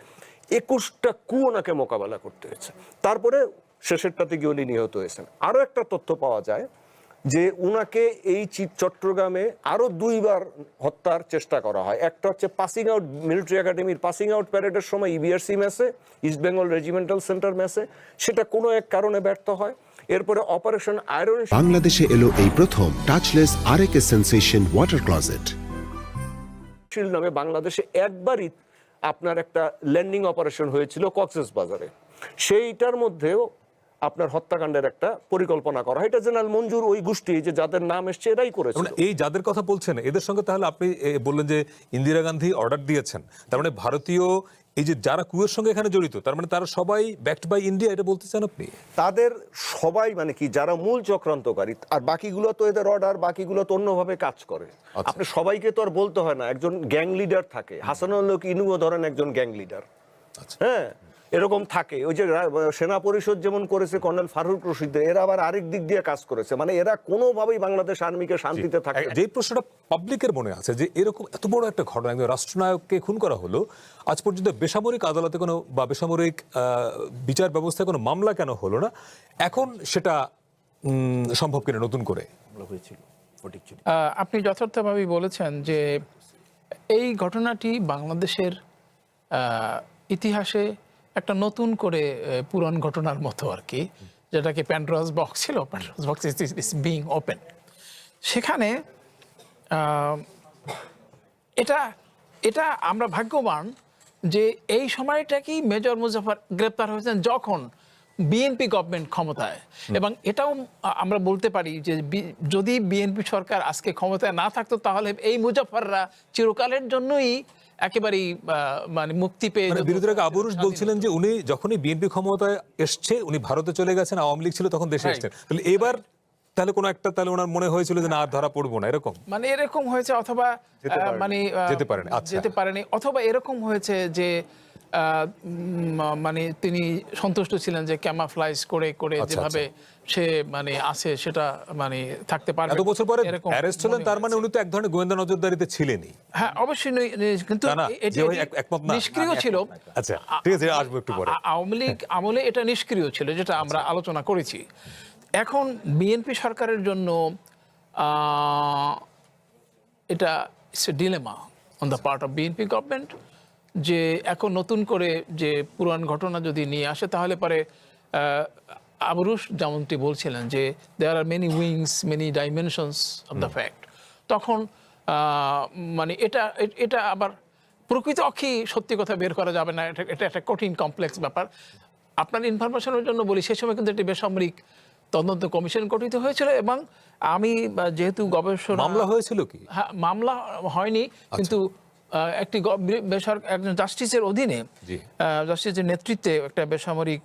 21টা কু ওনাকে মোকাবেলা করতে হয়েছে। তারপরে শেষেরটাতে গিয়ে উনি নিহত হয়েছেন। আরো একটা তথ্য পাওয়া যায় যে উনাকে এই চট্টগ্রামে আরো 2বার হত্যার চেষ্টা করা হয়। একটা হচ্ছে পাসিং আউট, মিলিটারি একাডেমির পাসিং আউট প্যারেডের সময় ইবিআরসি মেসে, ইস্ট বেঙ্গল রেজিমেন্টাল সেন্টার মেসে, সেটা কোনো এক কারণে ব্যর্থ হয়। এরপরে অপারেশন আয়রন, বাংলাদেশে এলো এই প্রথম touchless RAK sensation water closet shield নামে বাংলাদেশে একবারই আপনার একটা ল্যান্ডিং অপারেশন হয়েছিল কক্সেস বাজারে। সেইটার মধ্যেও আপনার হত্যাকাণ্ডের একটা পরিকল্পনা করা হয়। এটা জেনারেল মঞ্জুর ওই গোষ্ঠী, যে যাদের নাম এসছে, এরাই করেছিল। এই যাদের কথা বলছেন এদের সঙ্গে তাহলে আপনি বললেন যে ইন্দিরা গান্ধী অর্ডার দিয়েছেন, তার মানে ভারতীয় এই যে যারা কুয়ের সঙ্গে এখানে জড়িত, তার মানে তারা সবাই ব্যাকড বাই ইন্ডিয়া, এটা বলতে চান আপনি? তাদের সবাই মানে কি, যারা মূল চক্রান্তকারী, আর বাকিগুলো তো এদের অর্ডার, বাকিগুলো তো অন্যভাবে কাজ করে। আপনি সবাইকে তো আর বলতে হয় না, একজন গ্যাং লিডার থাকে। হাসানুল হক ইনুও ধরেন একজন গ্যাং লিডার, হ্যাঁ, এরকম থাকে। ওই যে সেনা পরিষদ যেমন করেছে কর্নেল ফারুক রশিদ, এরা আবার আরেক দিক দিয়ে কাজ করেছে। মানে এরা কোনোভাবেই বাংলাদেশ আর্মিকে শান্তিতে থাকে। যে প্রশ্নটা পাবলিকের মনে আছে যে এরকম এত বড় একটা ঘটনা, একজন রাষ্ট্রনায়ককে খুন করা হলো, আজ পর্যন্ত বেসামরিক আদালতে কোনো বা বেসামরিক বিচার ব্যবস্থায় কোনো মামলা কেন হলো না? এখন সেটা সম্ভব কিনা নতুন করে? আপনি যথার্থভাবেই বলেছেন যে এই ঘটনাটি বাংলাদেশের ইতিহাসে একটা নতুন করে পুরাণ ঘটনার মতো আর কি, যেটাকে প্যান্ডোরাস বক্স ছিল, Pandora's box is being open. সেখানে এটা এটা আমরা ভাগ্যবান যে এই সময়টাকেই মেজর মুজাফফর গ্রেপ্তার হয়েছেন যখন বিএনপি গভর্নমেন্ট ক্ষমতায়। এবং এটাও আমরা বলতে পারি যে যদি বিএনপি সরকার আজকে ক্ষমতায় না থাকতো তাহলে এই মুজাফফররা চিরকালের জন্যই একেবারেই মানে মুক্তি পেয়ে যেত। বিরোধীরা আবুরুশ বলছিলেন যে উনি যখনই বিএনপি ক্ষমতায় এসছে, উনি ভারতে চলে গেছেন, আওয়ামী লীগ ছিল তখন দেশে এসেছেন, তাহলে এবার তাহলে কোনো একটা তাহলে ওনার মনে হয়েছিল যে না আর ধরা পড়বো না, এরকম মানে এরকম হয়েছে, অথবা মানে যেতে পারেনি, আচ্ছা যেতে পারেনি, অথবা এরকম হয়েছে যে মানে তিনি সন্তুষ্ট ছিলেন যে ক্যামাফ্লাইজ করে করে যেভাবে সে মানে আছে সেটা মানে থাকতে পারবে। এত বছর পরে অ্যারেস্ট হলেন, তার মানে উনি তো এক ধরনের গোয়েন্দা নজরদারিতে ছিলেনই। হ্যাঁ অবশ্যই, কিন্তু নিষ্ক্রিয় ছিল। আচ্ছা ঠিক আছে, আসবো একটু পরে। আওয়ামী লীগ আমলে এটা নিষ্ক্রিয় ছিল, যেটা আমরা আলোচনা করেছি। এখন বিএনপি সরকারের জন্য এটা it's a dilemma on the part of BNP government, যে এখন নতুন করে যে পুরান ঘটনা যদি নিয়ে আসে তাহলে পরে আবরুশ যেমনটি বলছিলেন যে there are many wings, many dimensions of the fact, তখন মানে এটা আবার প্রকৃত অক্ষেই সত্যি কথা বের করা যাবে না, এটা একটা কঠিন কমপ্লেক্স ব্যাপার। আপনার ইনফরমেশনের জন্য বলি, সেই সময় কিন্তু একটি বেসামরিক তদন্ত কমিশন গঠিত হয়েছিল, এবং আমি যেহেতু গবেষণা মামলা হয়েছিল কি? হ্যাঁ, মামলা হয়নি, কিন্তু একটি একজন জাস্টিসের অধীনে জাস্টিসের নেতৃত্বে একটা বেসামরিক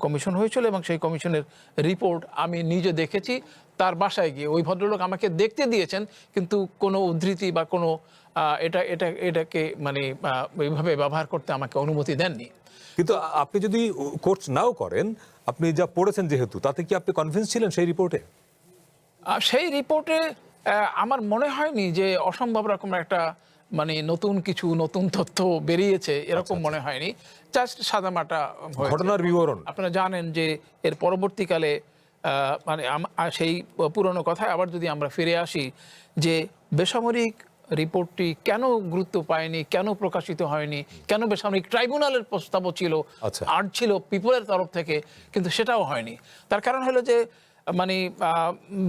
কমিশন হয়েছিল, এবং সেই কমিশনের রিপোর্ট আমি নিজে দেখেছি তার বাসায় গিয়ে। ওই ভদ্রলোক আমাকে দেখতে দিয়েছেন, কিন্তু কোনো উদ্ধৃতি বা কোনো এটাকে মানে ওইভাবে ব্যবহার করতে আমাকে অনুমতি দেননি। কিন্তু আপনি যদি কোর্স নাও করেন, আপনি যা পড়েছেন যেহেতু, তাতে কি আপনি কনভিন্স ছিলেন সেই রিপোর্টে? সেই রিপোর্টে আমার মনে হয়নি যে অসম্ভব রকমের একটা মানে নতুন তথ্য বেরিয়েছে, এরকম মনে হয়নি। জাস্ট সাদামাটা ঘটনার বিবরণ। আপনারা জানেন যে এর পরবর্তীকালে মানে সেই পুরনো কথায় আবার যদি আমরা ফিরে আসি, যে বেসামরিক রিপোর্টটি কেন গুরুত্ব পায়নি, কেন প্রকাশিত হয়নি, কেন বেসামরিক ট্রাইব্যুনালের প্রস্তাবও ছিল, আর ছিল পিপলের তরফ থেকে, কিন্তু সেটাও হয়নি। তার কারণ হলো যে মানে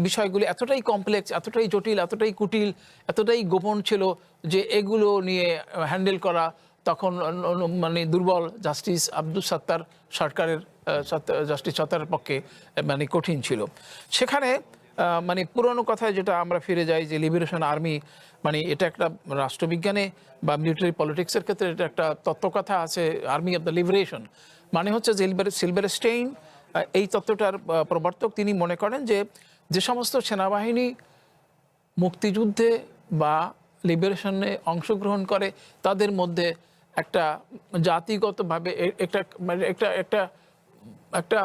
বিষয়গুলি এতটাই কমপ্লেক্স, এতটাই জটিল, এতটাই কুটিল, এতটাই গোপন ছিল যে এগুলো নিয়ে হ্যান্ডেল করা তখন মানে দুর্বল জাস্টিস আব্দুল সাত্তার সরকারের জাস্টিস সত্তারের পক্ষে মানে কঠিন ছিল। সেখানে মানে পুরনো কথায় যেটা আমরা ফিরে যাই যে লিবারেশন আর্মি, মানে এটা একটা রাষ্ট্রবিজ্ঞানে বা মিলিটারি পলিটিক্সের ক্ষেত্রে এটা একটা তত্ত্বকথা আছে, আর্মি অফ দ্য লিবারেশন। মানে হচ্ছে যে সিলভারস্টেইন এই তত্ত্বটার প্রবর্তক, তিনি মনে করেন যে যে সমস্ত সেনাবাহিনী মুক্তিযুদ্ধে বা লিবারেশনে অংশগ্রহণ করে তাদের মধ্যে একটা জাতিগতভাবে একটা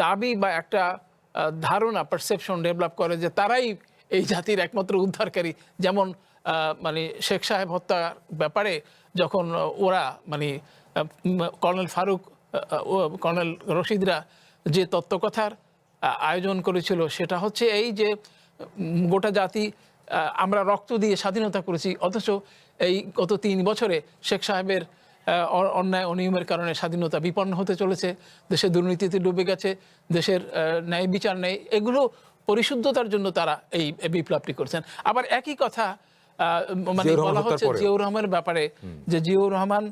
দাবি বা একটা ধারণা, পারসেপশন ডেভেলপ করে যে তারাই এই জাতির একমাত্র উদ্ধারকারী। যেমন মানে শেখ সাহেব হত্যার ব্যাপারে যখন ওরা মানে কর্নেল ফারুক, কর্নেল রশিদরা যে তত্ত্বকথার আয়োজন করেছিল, সেটা হচ্ছে এই যে গোটা জাতি আমরা রক্ত দিয়ে স্বাধীনতা করেছি, অথচ এই গত 3 বছরে শেখ সাহেবের অন্যায় অনিয়মের কারণে স্বাধীনতা বিপন্ন হতে চলেছে, দেশে দুর্নীতিতে ডুবে গেছে, দেশের ন্যায় বিচার নেই। এগুলো পরিশুদ্ধতার জন্য তারা এই বিপ্লবটি করছেন। আবার একই কথা মানে বলা হচ্ছে জিয়াউর রহমানের ব্যাপারে, যে জিয়াউর রহমান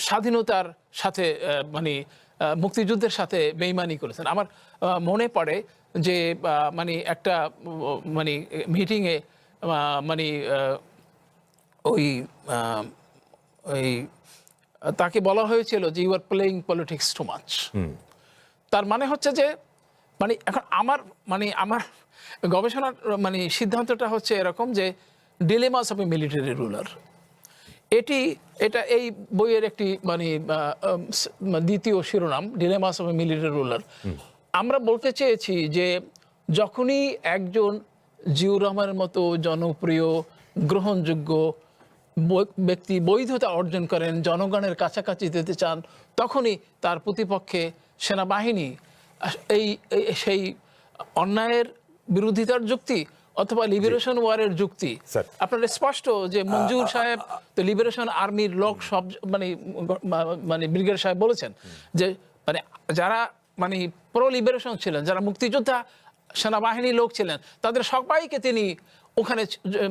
স্বাধীনতার সাথে মানে মুক্তিযুদ্ধের সাথে বেইমানি করেছেন। আমার মনে পড়ে যে মানে একটা মানে মিটিংয়ে মানে ওই তাকে বলা হয়েছিল যে you are playing politics too much. তার মানে হচ্ছে যে মানে এখন আমার গবেষণার মানে সিদ্ধান্তটা হচ্ছে এরকম যে ডিলেমাস অফ এ মিলিটারি রুলার, এটা এই বইয়ের একটি মানে দ্বিতীয় শিরোনাম, ডিলেমাস অফ এ মিলিটারি রুলার। আমরা বলতে চেয়েছি যে যখনই একজন জিয়াউর রহমানের মতো জনপ্রিয় গ্রহণযোগ্য ব্যক্তি বৈধতা অর্জন করেন, জনগণের কাছাকাছি যেতে চান, তখনই তার প্রতিপক্ষে সেনাবাহিনী সেই অন্যায়ের বিরোধিতার যুক্তি অথবা লিবারেশন ওয়ারের যুক্তি, স্যার। আপনার স্পষ্ট যে মঞ্জুর সাহেব তো লিবারেশন আর্মির লোক সব মানে ব্রিগেড সাহেব বলেছেন যে মানে যারা মানে প্রো লিবারেশন ছিলেন, যারা মুক্তিযোদ্ধা সেনাবাহিনীর লোক ছিলেন, তাদের সবাইকে তিনি ওখানে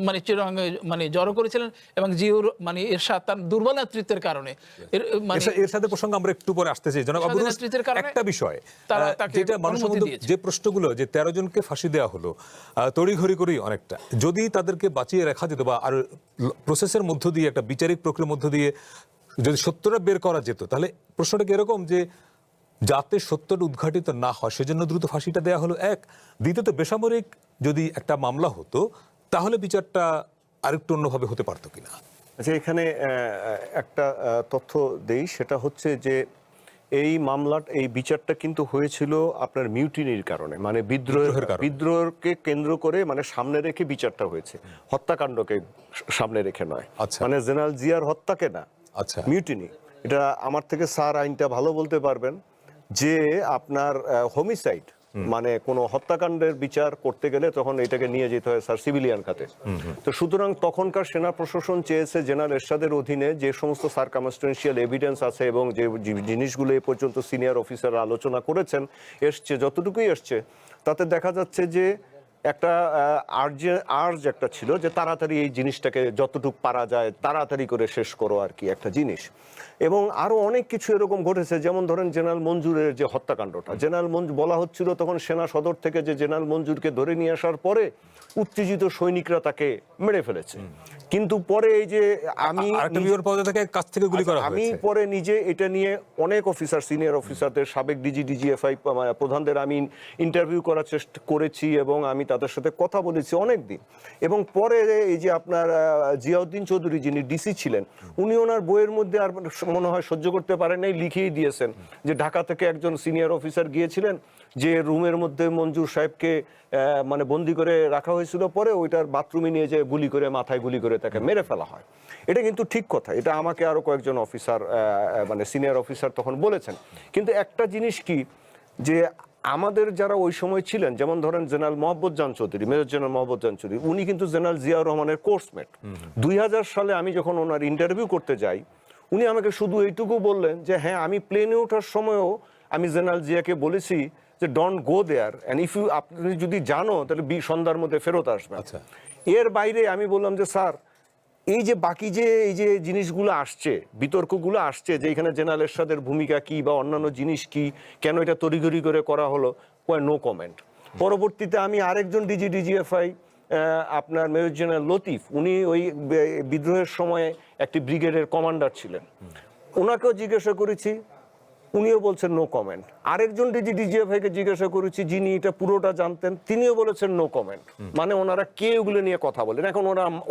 মানে চিরাঙ্গে মানে জড়ো করেছিলেন এবং জিওর মানে এরশাদ তার দুর্বল নেতৃত্বের কারণে এর সাথে প্রসঙ্গ আমরা একটু পরে আসতে চাই। জনাব আবু রুস, নেতৃত্বের কারণে একটা বিষয় তারা তাকে যেটা মানুষের অনুমতি মধ্যে দিয়েছে। যে প্রশ্নগুলো যে 13 জনকে ফাঁসি দেওয়া হলো তড়িঘড়ি করেই অনেকটা, যদি তাদেরকে বাঁচিয়ে রাখা যেত বা আর প্রসেসের মধ্য দিয়ে একটা বিচারিক প্রক্রিয়ার মধ্য দিয়ে যদি সত্যটা বের করা যেত, তাহলে প্রশ্নটা কি এরকম যে যাতে সত্যটা উদ্ঘাটিত না হয় সেজন্য দ্রুত ফাঁসিটা দেওয়া হলো এক, দ্বিতীয়ত বেসামরিক যদি একটা মামলা হতো তাহলে বিচারটা আরেকটু অন্যভাবে হতে পারতো কিনা? আচ্ছা, এখানে একটা তথ্য দেই, সেটা হচ্ছে যে এই এই বিচারটা কিন্তু হয়েছিল আপনার মিউটিনির কারণে, মানে বিদ্রোহকে কেন্দ্র করে, মানে সামনে রেখে বিচারটা হয়েছে, হত্যাকাণ্ডকে সামনে রেখে নয়। আচ্ছা। মানে জেনারেল জিয়ার হত্যাকে না, আচ্ছা, মিউটিনি। এটা আমার থেকে স্যার আইনটা ভালো বলতে পারবেন যে আপনার হোমিসাইড মানে কোনো হত্যাকাণ্ডের বিচার করতে গেলে তখন এটাকে নিয়ে যেতে হয় স্যার সিভিলিয়ান খাতে। তো সুতরাং তখনকার সেনা প্রশাসন চেয়েছে জেনারেল এরশাদের অধীনে যে সমস্ত সার্কামস্টেন্সিয়াল এভিডেন্স আছে এবং যে জিনিসগুলো এ পর্যন্ত সিনিয়র অফিসাররা আলোচনা করেছেন, যতটুকুই এসছে তাতে দেখা যাচ্ছে যে একটা আর্জ একটা ছিল যে তাড়াতাড়ি এই জিনিসটাকে যতটুকু পারা যায় তাড়াতাড়ি করে শেষ করো আর কি, একটা জিনিস। এবং আরো অনেক কিছু এরকম ঘটেছে, যেমন ধরেন জেনারেল মঞ্জুরের যে হত্যাকাণ্ডটা, জেনারেল মঞ্জুর বলা হচ্ছিল তখন সেনা সদর থেকে যে জেনারেল মঞ্জুরকে ধরে নিয়ে আসার পরে উত্তেজিত সৈনিকরা তাকে মেরে ফেলেছে, কিন্তু পরে এই যে আমি পরে নিজে এটা নিয়ে অনেক অফিসার, সিনিয়র অফিসারদের, সাবেক ডিজি, ডিজিএফআই প্রধানদের আমি ইন্টারভিউ করার চেষ্টা করেছি এবং আমি তাদের সাথে কথা বলেছি অনেক দিন। এবং পরে এই যে আপনার জিয়াউদ্দিন চৌধুরী যিনি ডিসি ছিলেন, উনি ওনার বইয়ের মধ্যে আর মনে হয় সহ্য করতে পারেন নাই, লিখেই দিয়েছেন যে ঢাকা থেকে একজন সিনিয়র অফিসার গিয়েছিলেন, যে রুমের মধ্যে মঞ্জুর সাহেবকে মানে বন্দি করে রাখা হয়েছিল, পরে ওইটার বাথরুমে নিয়ে যে গুলি করে, মাথায় গুলি করে তাকে মেরে ফেলা হয়। এটা কিন্তু ঠিক কথা, এটা আমাকে আরো কয়েকজন অফিসার মানে সিনিয়র অফিসার তখন বলেছেন। কিন্তু একটা জিনিস কি, যে আমাদের যারা ওই সময় ছিলেন, যেমন ধরেন general Mohammadjan Chowdhury, major general Mohammadjan Chowdhury, উনি কিন্তু জেনারেল জিয়াউর রহমানের কোর্সমেট। 2000 সালে আমি যখন ওনার ইন্টারভিউ করতে যাই, উনি আমাকে শুধু এইটুকু বললেন যে হ্যাঁ, আমি প্লেনে ওঠার সময়ও আমি জেনারেল জিয়াকে বলেছি যে don't go there, and if you, আপনি যদি জানো তাহলে সন্ধ্যার মধ্যে ফেরত আসবেন। এর বাইরে আমি বললাম যে স্যার, এই যে বাকি যে এই যে জিনিসগুলো আসছে, বিতর্কগুলো আসছে, যে এখানে জেনারেল এরশাদের ভূমিকা কি বা অন্যান্য জিনিস কি, কেন এটা তড়িঘড়ি করে করা হলো, নো কমেন্ট। পরবর্তীতে আমি আরেকজন ডিজিএফআই আপনার মেজর জেনারেল লতিফ, উনি ওই বিদ্রোহের সময় একটি ব্রিগেডের কমান্ডার ছিলেন, ওনাকেও জিজ্ঞাসা করেছি, উনিও বলছেন নো কমেন্ট। আরেকজন ডিজিএফআইকে জিজ্ঞাসা করেছি যিনি এটা পুরোটা জানতেন, তিনিও বলেছেন নো কমেন্ট। মানে ওনারা কে ওগুলো নিয়ে কথা বলেন, এখন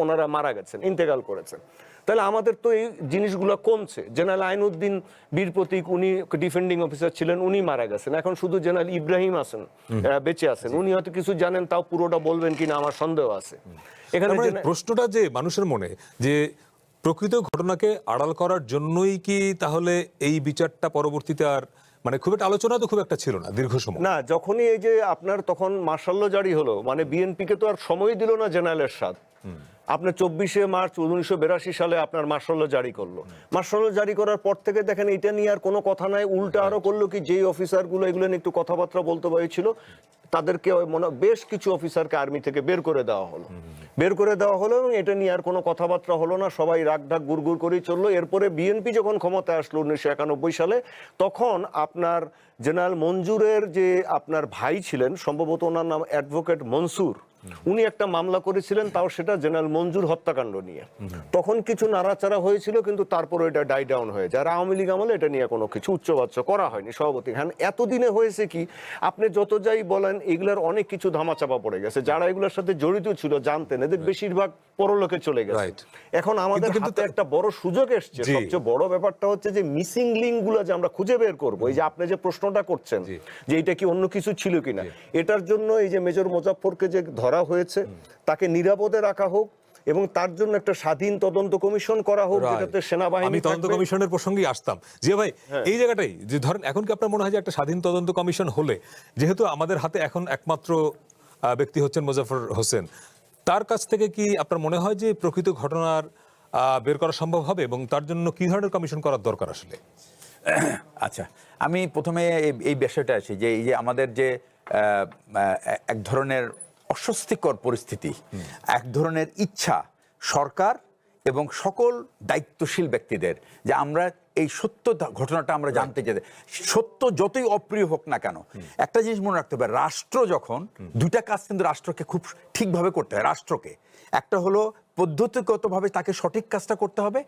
ওনারা মারা গেছেন, ইন্তেকাল করেছেন। তাহলে আমাদের তো এই জিনিসগুলো কমছে। জেনারেল আইনউদ্দিন বীর প্রতীক, উনি ডিফেন্ডিং অফিসার ছিলেন, উনি মারা গেছেন। এখন শুধু জেনারেল ইব্রাহিম আছেন বেঁচে আছেন, উনি হয়তো কিছু জানেন, তাও পুরোটা বলবেন কিনা আমার সন্দেহ আছে। এখানে প্রশ্নটা যে মানুষের মনে, যে প্রকৃত ঘটনাকে আড়াল করার জন্যই কি তাহলে এই বিচারটা পরবর্তীতে আর মানে খুব একটা আলোচনা তো খুব একটা ছিল না দীর্ঘ সময়? না, যখনই এই যে আপনার তখন মার্শাল ল জারি হলো, মানে বিএনপি কে তো আর সময় দিল না জেনারেল এরশাদ। আপনার 24শে মার্চ 1982 সালে আপনার মার্শাল ল জারি করলো। মার্শাল ল জারি করার পর থেকে দেখেন এটা নিয়ে আর কোনো কথা নাই, উল্টা আরো করলো কি, যেই অফিসারগুলো এগুলো নিয়ে একটু কথাবার্তা বলতে হয়েছিল তাদেরকে বেশ কিছু অফিসারকে আর্মি থেকে বের করে দেওয়া হলো এবং এটা নিয়ে আর কোনো কথাবার্তা হলো না, সবাই রাগঢাক গুড়গুড় করেই চললো। এরপরে বিএনপি যখন ক্ষমতায় আসলো 1991 সালে, তখন আপনার জেনারেল মঞ্জুরের যে আপনার ভাই ছিলেন, সম্ভবত ওনার নাম অ্যাডভোকেট মনসুর, উনি একটা মামলা করেছিলেন, তাও সেটা জেনারেল মঞ্জুর হত্যাকাণ্ড নিয়ে। তখন কিছু নাড়াচাড়া হয়েছিল, কিন্তু তারপরে এটা ডাই ডাউন হয়ে যায়। আওয়ামী লীগ আমলে এটা নিয়ে কোনো কিছু উচ্চবাচ্য করা হয়নি সভাপতি। হ্যাঁ, এতদিনে হয়েছে কি, আপনি যত যাই বলেন এগুলার অনেক কিছু ধামাচাপা পড়ে গেছে। যারা এগুলোর সাথে জড়িত ছিল জানতেন, এদের বেশিরভাগ পরলোকে চলে গেছে। এখন আমাদের হাতে একটা বড় সুযোগ এসছে। সবচেয়ে বড় ব্যাপারটা হচ্ছে যে মিসিং লিঙ্ক গুলো যে আমরা খুঁজে বের করবো। এই যে আপনি যে প্রশ্নটা করছেন যে এটা কি অন্য কিছু ছিল কিনা, এটার জন্য এই যে মেজর মোজাফফরকে যে ধরা হয়েছে তাকে নিরাপদে রাখা হোক এবং তার জন্য একটা স্বাধীন তদন্ত কমিশন করা হোক, যেটাতে সেনাবাহিনী, আমি তদন্ত কমিশনের প্রসঙ্গেই আসতাম। জিয়া ভাই, এই জায়গাটাই যে ধরেন এখন কি আপনার মনে হয় যে একটা স্বাধীন তদন্ত কমিশন হলে, যেহেতু আমাদের হাতে এখন একমাত্র ব্যক্তি হচ্ছেন মোজাফফর হোসেন, তার কাছ থেকে কি আপনার মনে হয় যে প্রকৃত ঘটনার বের করা সম্ভব হবে, এবং তার জন্য কি ধরনের কমিশন করার দরকার আসলে? আচ্ছা, আমি প্রথমে এই বিষয়টা আসি যে এই যে আমাদের যে এক ধরনের অস্বস্তিকর পরিস্থিতি, এক ধরনের ইচ্ছা সরকার এবং সকল দায়িত্বশীল ব্যক্তিদের যে আমরা এই সত্য ঘটনাটা আমরা জানতে চাই, সত্য যতই অপ্রিয় হোক না কেন। একটা জিনিস মনে রাখতে হবে, রাষ্ট্র যখন দুইটা কাজ কিন্তু রাষ্ট্রকে খুব ঠিকভাবে করতে হয়। রাষ্ট্রকে একটা হলো পদ্ধতিগতভাবে তাকে সঠিক কাজটা করতে হবে,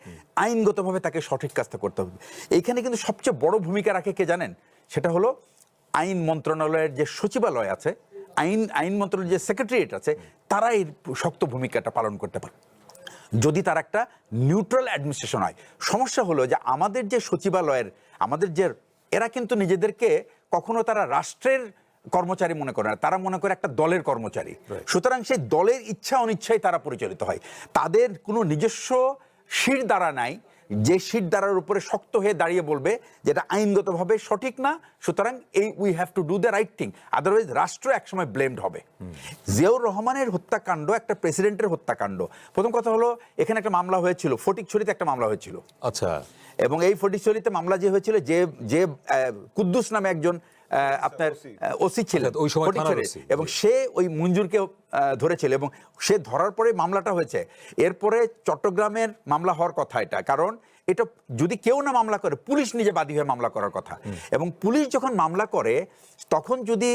আইনগতভাবে তাকে সঠিক কাজটা করতে হবে। এইখানে কিন্তু সবচেয়ে বড় ভূমিকা রাখে কে জানেন? সেটা হলো আইন মন্ত্রণালয়ের যে সচিবালয় আছে, আইন মন্ত্রণালয়ের যে সেক্রেটারিয়েট আছে, তারা এই শক্ত ভূমিকাটা পালন করতে পারে যদি তার একটা নিউট্রাল অ্যাডমিনিস্ট্রেশন হয়। সমস্যা হলো যে আমাদের যে সচিবালয়ের আমাদের যে এরা কিন্তু নিজেদেরকে কখনো তারা রাষ্ট্রের কর্মচারী মনে করে না, তারা মনে করে একটা দলের কর্মচারী। সুতরাং সেই দলের ইচ্ছা অনিচ্ছায় তারা পরিচালিত হয়। তাদের কোনো নিজস্ব শির দ্বারা নাই যে শির দ্বারার উপরে শক্ত হয়ে দাঁড়িয়ে বলবে যেটা আইনগতভাবে সঠিক না, সুতরাং এই we have to do the right thing, otherwise রাষ্ট্র একসময় ব্লেমড হবে। জিয়াউর রহমানের হত্যাকাণ্ড একটা প্রেসিডেন্টের হত্যাকাণ্ড। প্রথম কথা হলো এখানে একটা মামলা হয়েছিল, ফটিকছড়িতে একটা মামলা হয়েছিল। আচ্ছা, এবং এই ফটিকছড়িতে মামলা যে হয়েছিল, যে কুদ্দুস নামে একজন আপনার ওসি ছিলেন ওই সময় থানার ফটিকছড়ি, ওসি, এবং সে ওই মঞ্জুরকে ধরেছিল এবং সে ধরার পরে মামলাটা হয়েছে। এরপরে চট্টগ্রামের মামলা হওয়ার কথা এটা, কারণ এটা যদি কেউ না মামলা করে পুলিশ নিজে বাদী হয়ে মামলা করার কথা। এবং পুলিশ যখন মামলা করে তখন যদি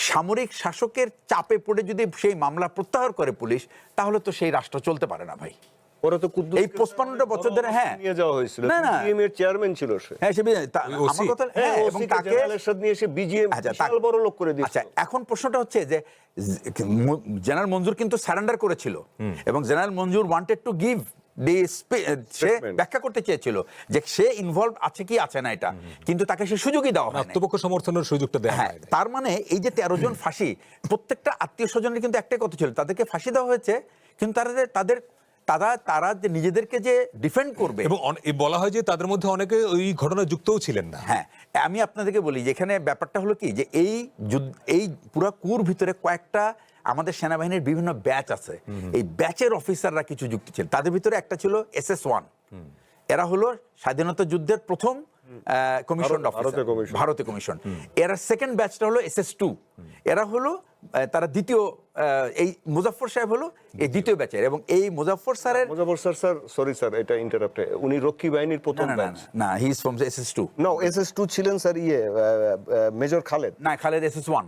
সামরিক শাসকের চাপে পড়ে যদি সেই মামলা প্রত্যাহার করে পুলিশ, তাহলে তো সেই রাষ্ট্র চলতে পারে না ভাই। ওরা তো কুদ্দুস এই 55টা বছর ধরে নিয়ে যাওয়া হয়েছিল, বিজিএম এর চেয়ারম্যান ছিল সে। হ্যাঁ, সে আমার কথা, হ্যাঁ, এবং তাকে জেনারেল এরশাদ নিয়ে এসে বিজিএম বিশাল বড় লোক করে দিয়েছে। আচ্ছা, এখন প্রশ্নটা হচ্ছে যে জেনারেল মঞ্জুর কিন্তু সারেন্ডার করেছিল এবং general Manzur wanted to give সে ব্যাখ্যা করতে চেয়েছিল যে সে ইনভলভ আছে কি আছে না এটা, কিন্তু তাকে সে সুযোগই দেওয়া হয় না, আত্মপক্ষ সমর্থনের সুযোগটা দেওয়া হয় না। তার মানে এই যে 13 জন ফাঁসি, প্রত্যেকটা আত্মীয় স্বজনের কিন্তু একটাই কথা ছিল, তাদেরকে ফাঁসি দেওয়া হয়েছে, কিন্তু তারা যে নিজেদেরকে যে ডিফেন্ড করবে, এবং বলা হয় যে তাদের মধ্যে অনেকে ওই ঘটনায় যুক্তও ছিলেন না। হ্যাঁ, আমি আপনাদেরকে বলি যেখানে ব্যাপারটা হলো কি যে এই পুরো কুর ভিতরে কয়েকটা আমাদের সেনাবাহিনীর বিভিন্ন ব্যাচ আছে, এই ব্যাচের অফিসাররা কিছু যুক্ত ছিলেন। তাদের ভিতরে একটা ছিল SS1, এরা হলো স্বাধীনতা যুদ্ধের প্রথম কমিশন অফিসার, ভারতীয় কমিশন। এরা সেকেন্ড ব্যাচটা হলো SS2, এরা হলো তারা দ্বিতীয়, এই মুজাফফর সাহেব হলো এই দ্বিতীয় ব্যাচের। এবং এই মুজাফফর স্যার, সরি স্যার, এটা ইন্টারাপ্ট, উনি রক্ষী বাহিনীর প্রথম ব্যাচ না, he is from SS2। No, SS2 ছিলেন স্যার মেজর খালেদ। না, খালেদ SS1।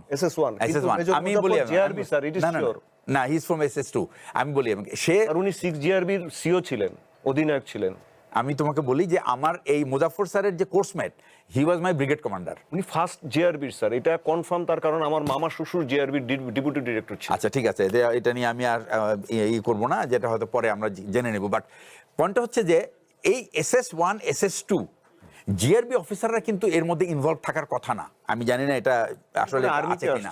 আমি বলি GRB sir, it is sure. না, হি ইজ ফ্রম SS2। আমি বলি সে, আর উনি 6 জিআরবির সিও ছিলেন, অধিনায়ক ছিলেন। আমি তোমাকে বলি যে আমার এই মুজাফফর স্যারের যে কোর্সমেট, হি ওয়াজ মাই ব্রিগেড কমান্ডার। উনি ফার্স্ট জিআরবির স্যার, এটা কনফার্ম, তার কারণ আমার মামা শ্বশুর জিআরবির ডেপুটি ডিরেক্টর ছিল। আচ্ছা, ঠিক আছে, এটা নিয়ে আমি আর করবো না, যেটা হয়তো পরে আমরা জেনে নেব। বাট পয়েন্টটা হচ্ছে যে এই SS1 SS2 জিআরবি অফিসাররা কিন্তু এর মধ্যে ইনভলভ থাকার কথা না। আমি জানি না এটা আসলে আছে কিনা।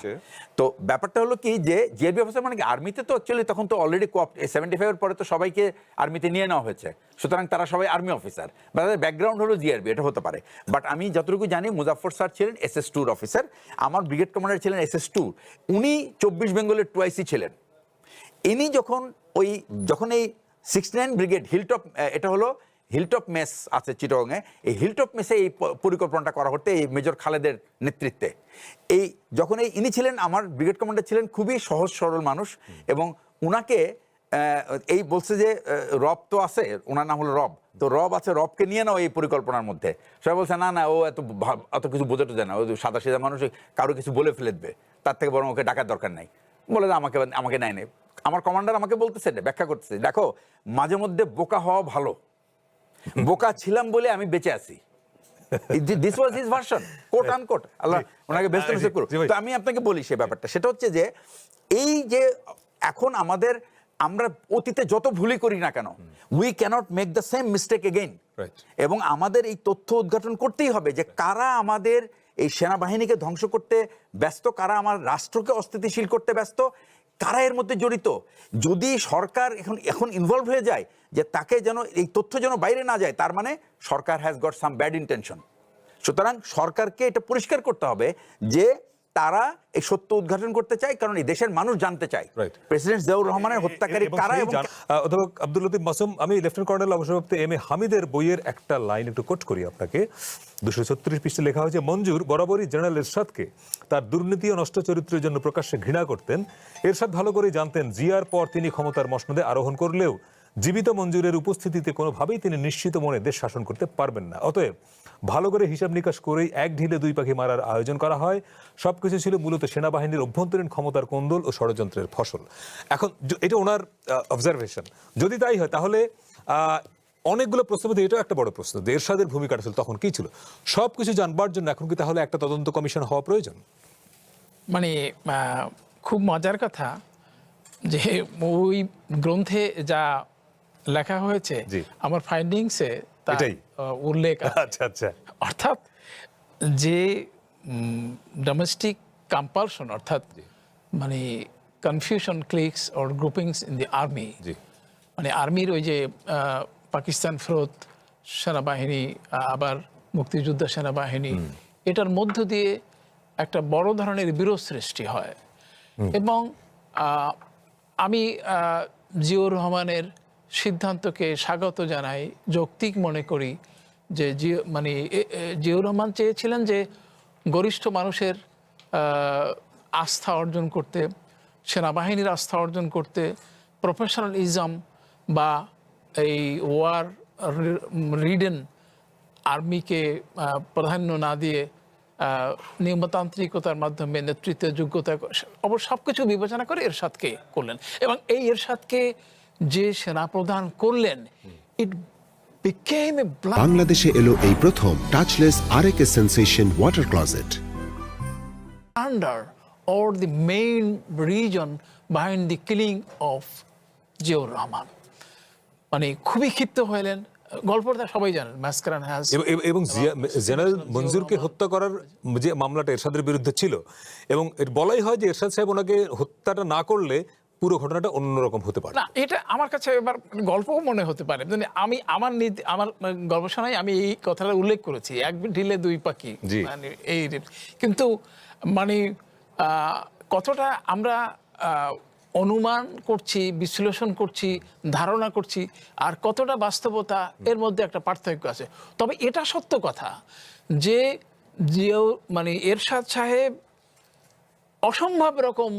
তো ব্যাপারটা হলো কি যে জিআরবি অফিসার মানে কি, আর্মিতে তো অ্যাকচুয়ালি তখন তো অলরেডি 75 এর পরে তো সবাইকে আর্মিতে নিয়ে নেওয়া হয়েছে, সুতরাং তারা সবাই আর্মি অফিসার, বা তাদের ব্যাকগ্রাউন্ড হলো জিআরবি, এটা হতে পারে। বাট আমি যতটুকু জানি মুজাফফর স্যার ছিলেন SS2 অফিসার, আমার ব্রিগেড কমান্ডার ছিলেন SS2। উনি 24 বেঙ্গলের 2IC ছিলেন। ইনি যখন এই 69 ব্রিগেড হিলটপ, এটা হলো হিলটপ মেস আছে চিটাগংয়ে, এই হিলটপ মেসে এই পরিকল্পনাটা করা হতে এই মেজর খালেদের নেতৃত্বে। যখন ইনি ছিলেন, আমার ব্রিগেড কমান্ডার ছিলেন খুবই সহজ সরল মানুষ, এবং উনাকে বলছে যে রব তো আছে, ওনার নাম হলো রব, তো রব আছে, রবকে নিয়ে নাও এই পরিকল্পনার মধ্যে। সবাই বলছে না, ও এত কিছু বোঝা টোঝে না, ও সাদা সিধা মানুষ, কারো কিছু বলে ফেলে দেবে, তার থেকে বরং ওকে ডাকার দরকার নাই। বলে যে আমাকে নেয় নেই। আমার কমান্ডার আমাকে বলতেছে, ব্যাখ্যা করতেছে, দেখো মাঝে মধ্যে বোকা হওয়া ভালো, বোকা ছিলাম বলে আমি বেঁচে আছি। This was his version, quote unquote, আল্লাহ ওনাকে বেস্ট নসিব করুক। তো আমি আপনাকে বলি সে ব্যাপারটা, সেটা হচ্ছে যে এই যে এখন আমরা অতীতে যত ভুলই করি না কেন, we can't make the same mistake again. এবং আমাদের এই তথ্য উদ্ঘাটন করতেই হবে যে কারা আমাদের এই সেনাবাহিনীকে ধ্বংস করতে ব্যস্ত, কারা আমার রাষ্ট্রকে অস্থিতিশীল করতে ব্যস্ত, কারা এর মধ্যে জড়িত। যদি সরকার এখন ইনভলভ হয়ে যায় যে তাকে যেন এই তথ্য যেন বাইরে না যায়, তার মানে সরকার has got some bad intention. সুতরাং সরকারকে এটা পরিষ্কার করতে হবে যে তারা এই সত্য উদ্ঘাটন করতে চায়, কারণ এই দেশের মানুষ জানতে চায় Right. প্রেসিডেন্ট জিয়াউর রহমানের হত্যাকারী কারা। এবং অধ্যাপক আব্দুল লতিফ মাসুম, আমি লেফটেন্যান্ট কর্নেল অবসরপ্রাপ্ত এম এ হামিদের বইয়ের একটা লাইন একটু কোট করি আপনাকে। 236 পৃষ্ঠে লেখা হয়েছে, মঞ্জুর বরাবরই জেনারেল এরশাদকে তার দুর্নীতি ও নষ্ট চরিত্রের জন্য প্রকাশ্যে ঘৃণা করতেন। এরশাদ ভালো করেই জানতেন জিয়ার পর তিনি ক্ষমতার মসনদে আরোহণ করলেও জীবিত মঞ্জুরের উপস্থিতিতে কোনোভাবেই তিনি নিশ্চিত মনে দেশ শাসন করতে পারবেন না। অতএব ভালো করে হিসাব নিকাশ করেই এক ঢিলে দুই পাখি মারার আয়োজন করা হয়। সবকিছু ছিল মূলত সেনাবাহিনীর অভ্যন্তরীণ ক্ষমতার কোন্দল ও ষড়যন্ত্রের ফসল। এখন এটা ওনার অবজারভেশন। যদি তাই হয় তাহলে অনেকগুলো প্রশ্ন মধ্যে এটাও একটা বড় প্রশ্ন, এরশাদের ভূমিকাটা ছিল তখন কি ছিল। সবকিছু জানবার জন্য এখন কি তাহলে একটা তদন্ত কমিশন হওয়া প্রয়োজন? মানে খুব মজার কথা যে ওই গ্রন্থে যা লেখা হয়েছে জি। আমার ফাইন্ডিংসে তার এটাই? উল্লেখ আছে। আচ্ছা আচ্ছা, অর্থাৎ যে ডোমেস্টিক কম্পালশন, অর্থাৎ মানে confusion cliques or groupings in the army, জি মানে আর্মির ওই যে পাকিস্তান ফেরত সেনাবাহিনী, আবার মুক্তিযোদ্ধা সেনাবাহিনী, এটার মধ্য দিয়ে একটা বড় ধরনের বিরোধ সৃষ্টি হয়। এবং আমি জিয়াউর রহমানের সিদ্ধান্তকে স্বাগত জানাই, যৌক্তিক মনে করি যে জিয়াউর রহমান চেয়েছিলেন যে গরিষ্ঠ মানুষের আস্থা অর্জন করতে, সেনাবাহিনীর আস্থা অর্জন করতে, প্রফেশনালিজম বা এই ওয়ার রিডেন আর্মিকে প্রাধান্য না দিয়ে নিয়মতান্ত্রিকতার মাধ্যমে নেতৃত্বের যোগ্যতা অবশ্য সব কিছু বিবেচনা করে এরশাদকে করলেন। এবং এই এরশাদকে যে সেনাপ্রধান করলেন, ইট বিকেম এ বাংলাদেশে এলো এই প্রথম touchless RAK sensation water closet. Blunder or the main reason behind the killing of Ziaur Rahman. মানে খুবই ক্ষিপ্ত হলেন। গল্পটা সবাই জানেন, মাসকারান হ্যাজ। এবং জেনারেল মঞ্জুরকে হত্যা করার যে মামলাটা এরশাদের বিরুদ্ধে ছিল, এবং এর বলাই হয় যে এরশাদ সাহেব ওনাকে হত্যাটা না করলে পুরো ঘটনাটা অন্যরকম হতে পারে। না, এটা আমার কাছে এবার গল্পও মনে হতে পারে। মানে আমি আমার গবেষণায় আমি এই কথাটা উল্লেখ করেছি, এক ঢিলে দুই পাখি। মানে এই কিন্তু মানে কতটা আমরা অনুমান করছি, বিশ্লেষণ করছি, ধারণা করছি, আর কতটা বাস্তবতা, এর মধ্যে একটা পার্থক্য আছে। তবে এটা সত্য কথা যে এরশাদ সাহেব অসম্ভব রকম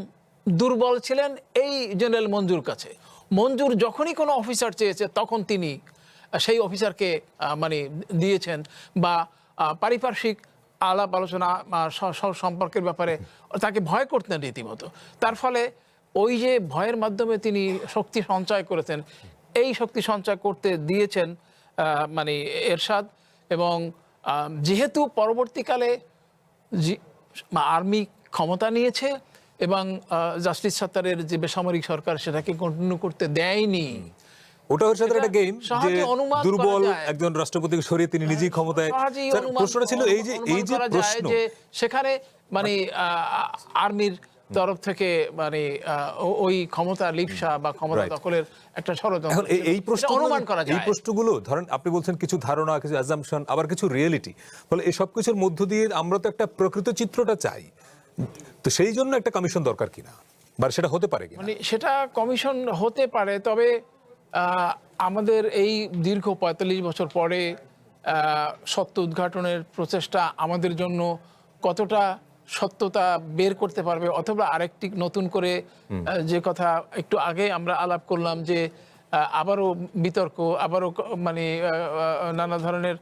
দুর্বল ছিলেন এই জেনারেল মঞ্জুর কাছে। মঞ্জুর যখনই কোনো অফিসার চেয়েছে তখন তিনি সেই অফিসারকে দিয়েছেন, বা পারিপার্শ্বিক আলাপ আলোচনা সম্পর্কের ব্যাপারে তাকে ভয় করতেন রীতিমতো। তার ফলে ওই যে ভয়ের মাধ্যমে তিনি শক্তি সঞ্চয় করেছেন, এই শক্তি সঞ্চয় করতে দিয়েছেন এরশাদ। এবং যেহেতু পরবর্তীকালে আর্মি ক্ষমতা নিয়েছে এবং জাস্টিস সাত্তারের যে বেসামরিক সরকার সেটাকে কন্টিনিউ করতে দেয়নি, ওটা হচ্ছে একটা গেম যে দুর্বল একজন রাষ্ট্রপতিকে সরিয়ে তিনি নিজেই ক্ষমতায়। প্রশ্নটা ছিল এই যে প্রশ্ন, সেখানে আর্মির তরফ থেকে ওই ক্ষমতা লিপসা বা ক্ষমতা দখলের একটা ষড়যন্ত্র। এই প্রশ্ন অনুমান করা যায়। এই প্রশ্নগুলো ধরেন আপনি বলছেন কিছু ধারণা, কিছু অ্যাজাম্পশন, আবার কিছু রিয়েলিটি। ফলে এই সব কিছুর মধ্য দিয়ে আমরা তো একটা প্রকৃত চিত্রটা চাই। তো সেই জন্য একটা কমিশন দরকার কিনা, বা সেটা হতে পারে কিনা? সেটা কমিশন হতে পারে, তবে আমাদের এই দীর্ঘ ৪৫ বছর পরে সত্য উদ্ঘাটনের প্রচেষ্টা আমাদের জন্য কতটা সত্যতা বের করতে পারবে, অথবা আরেকটি নতুন করে যে কথা একটু আগে আমরা আলাপ করলাম যে আবারও বিতর্ক, আবারও নানা ধরনের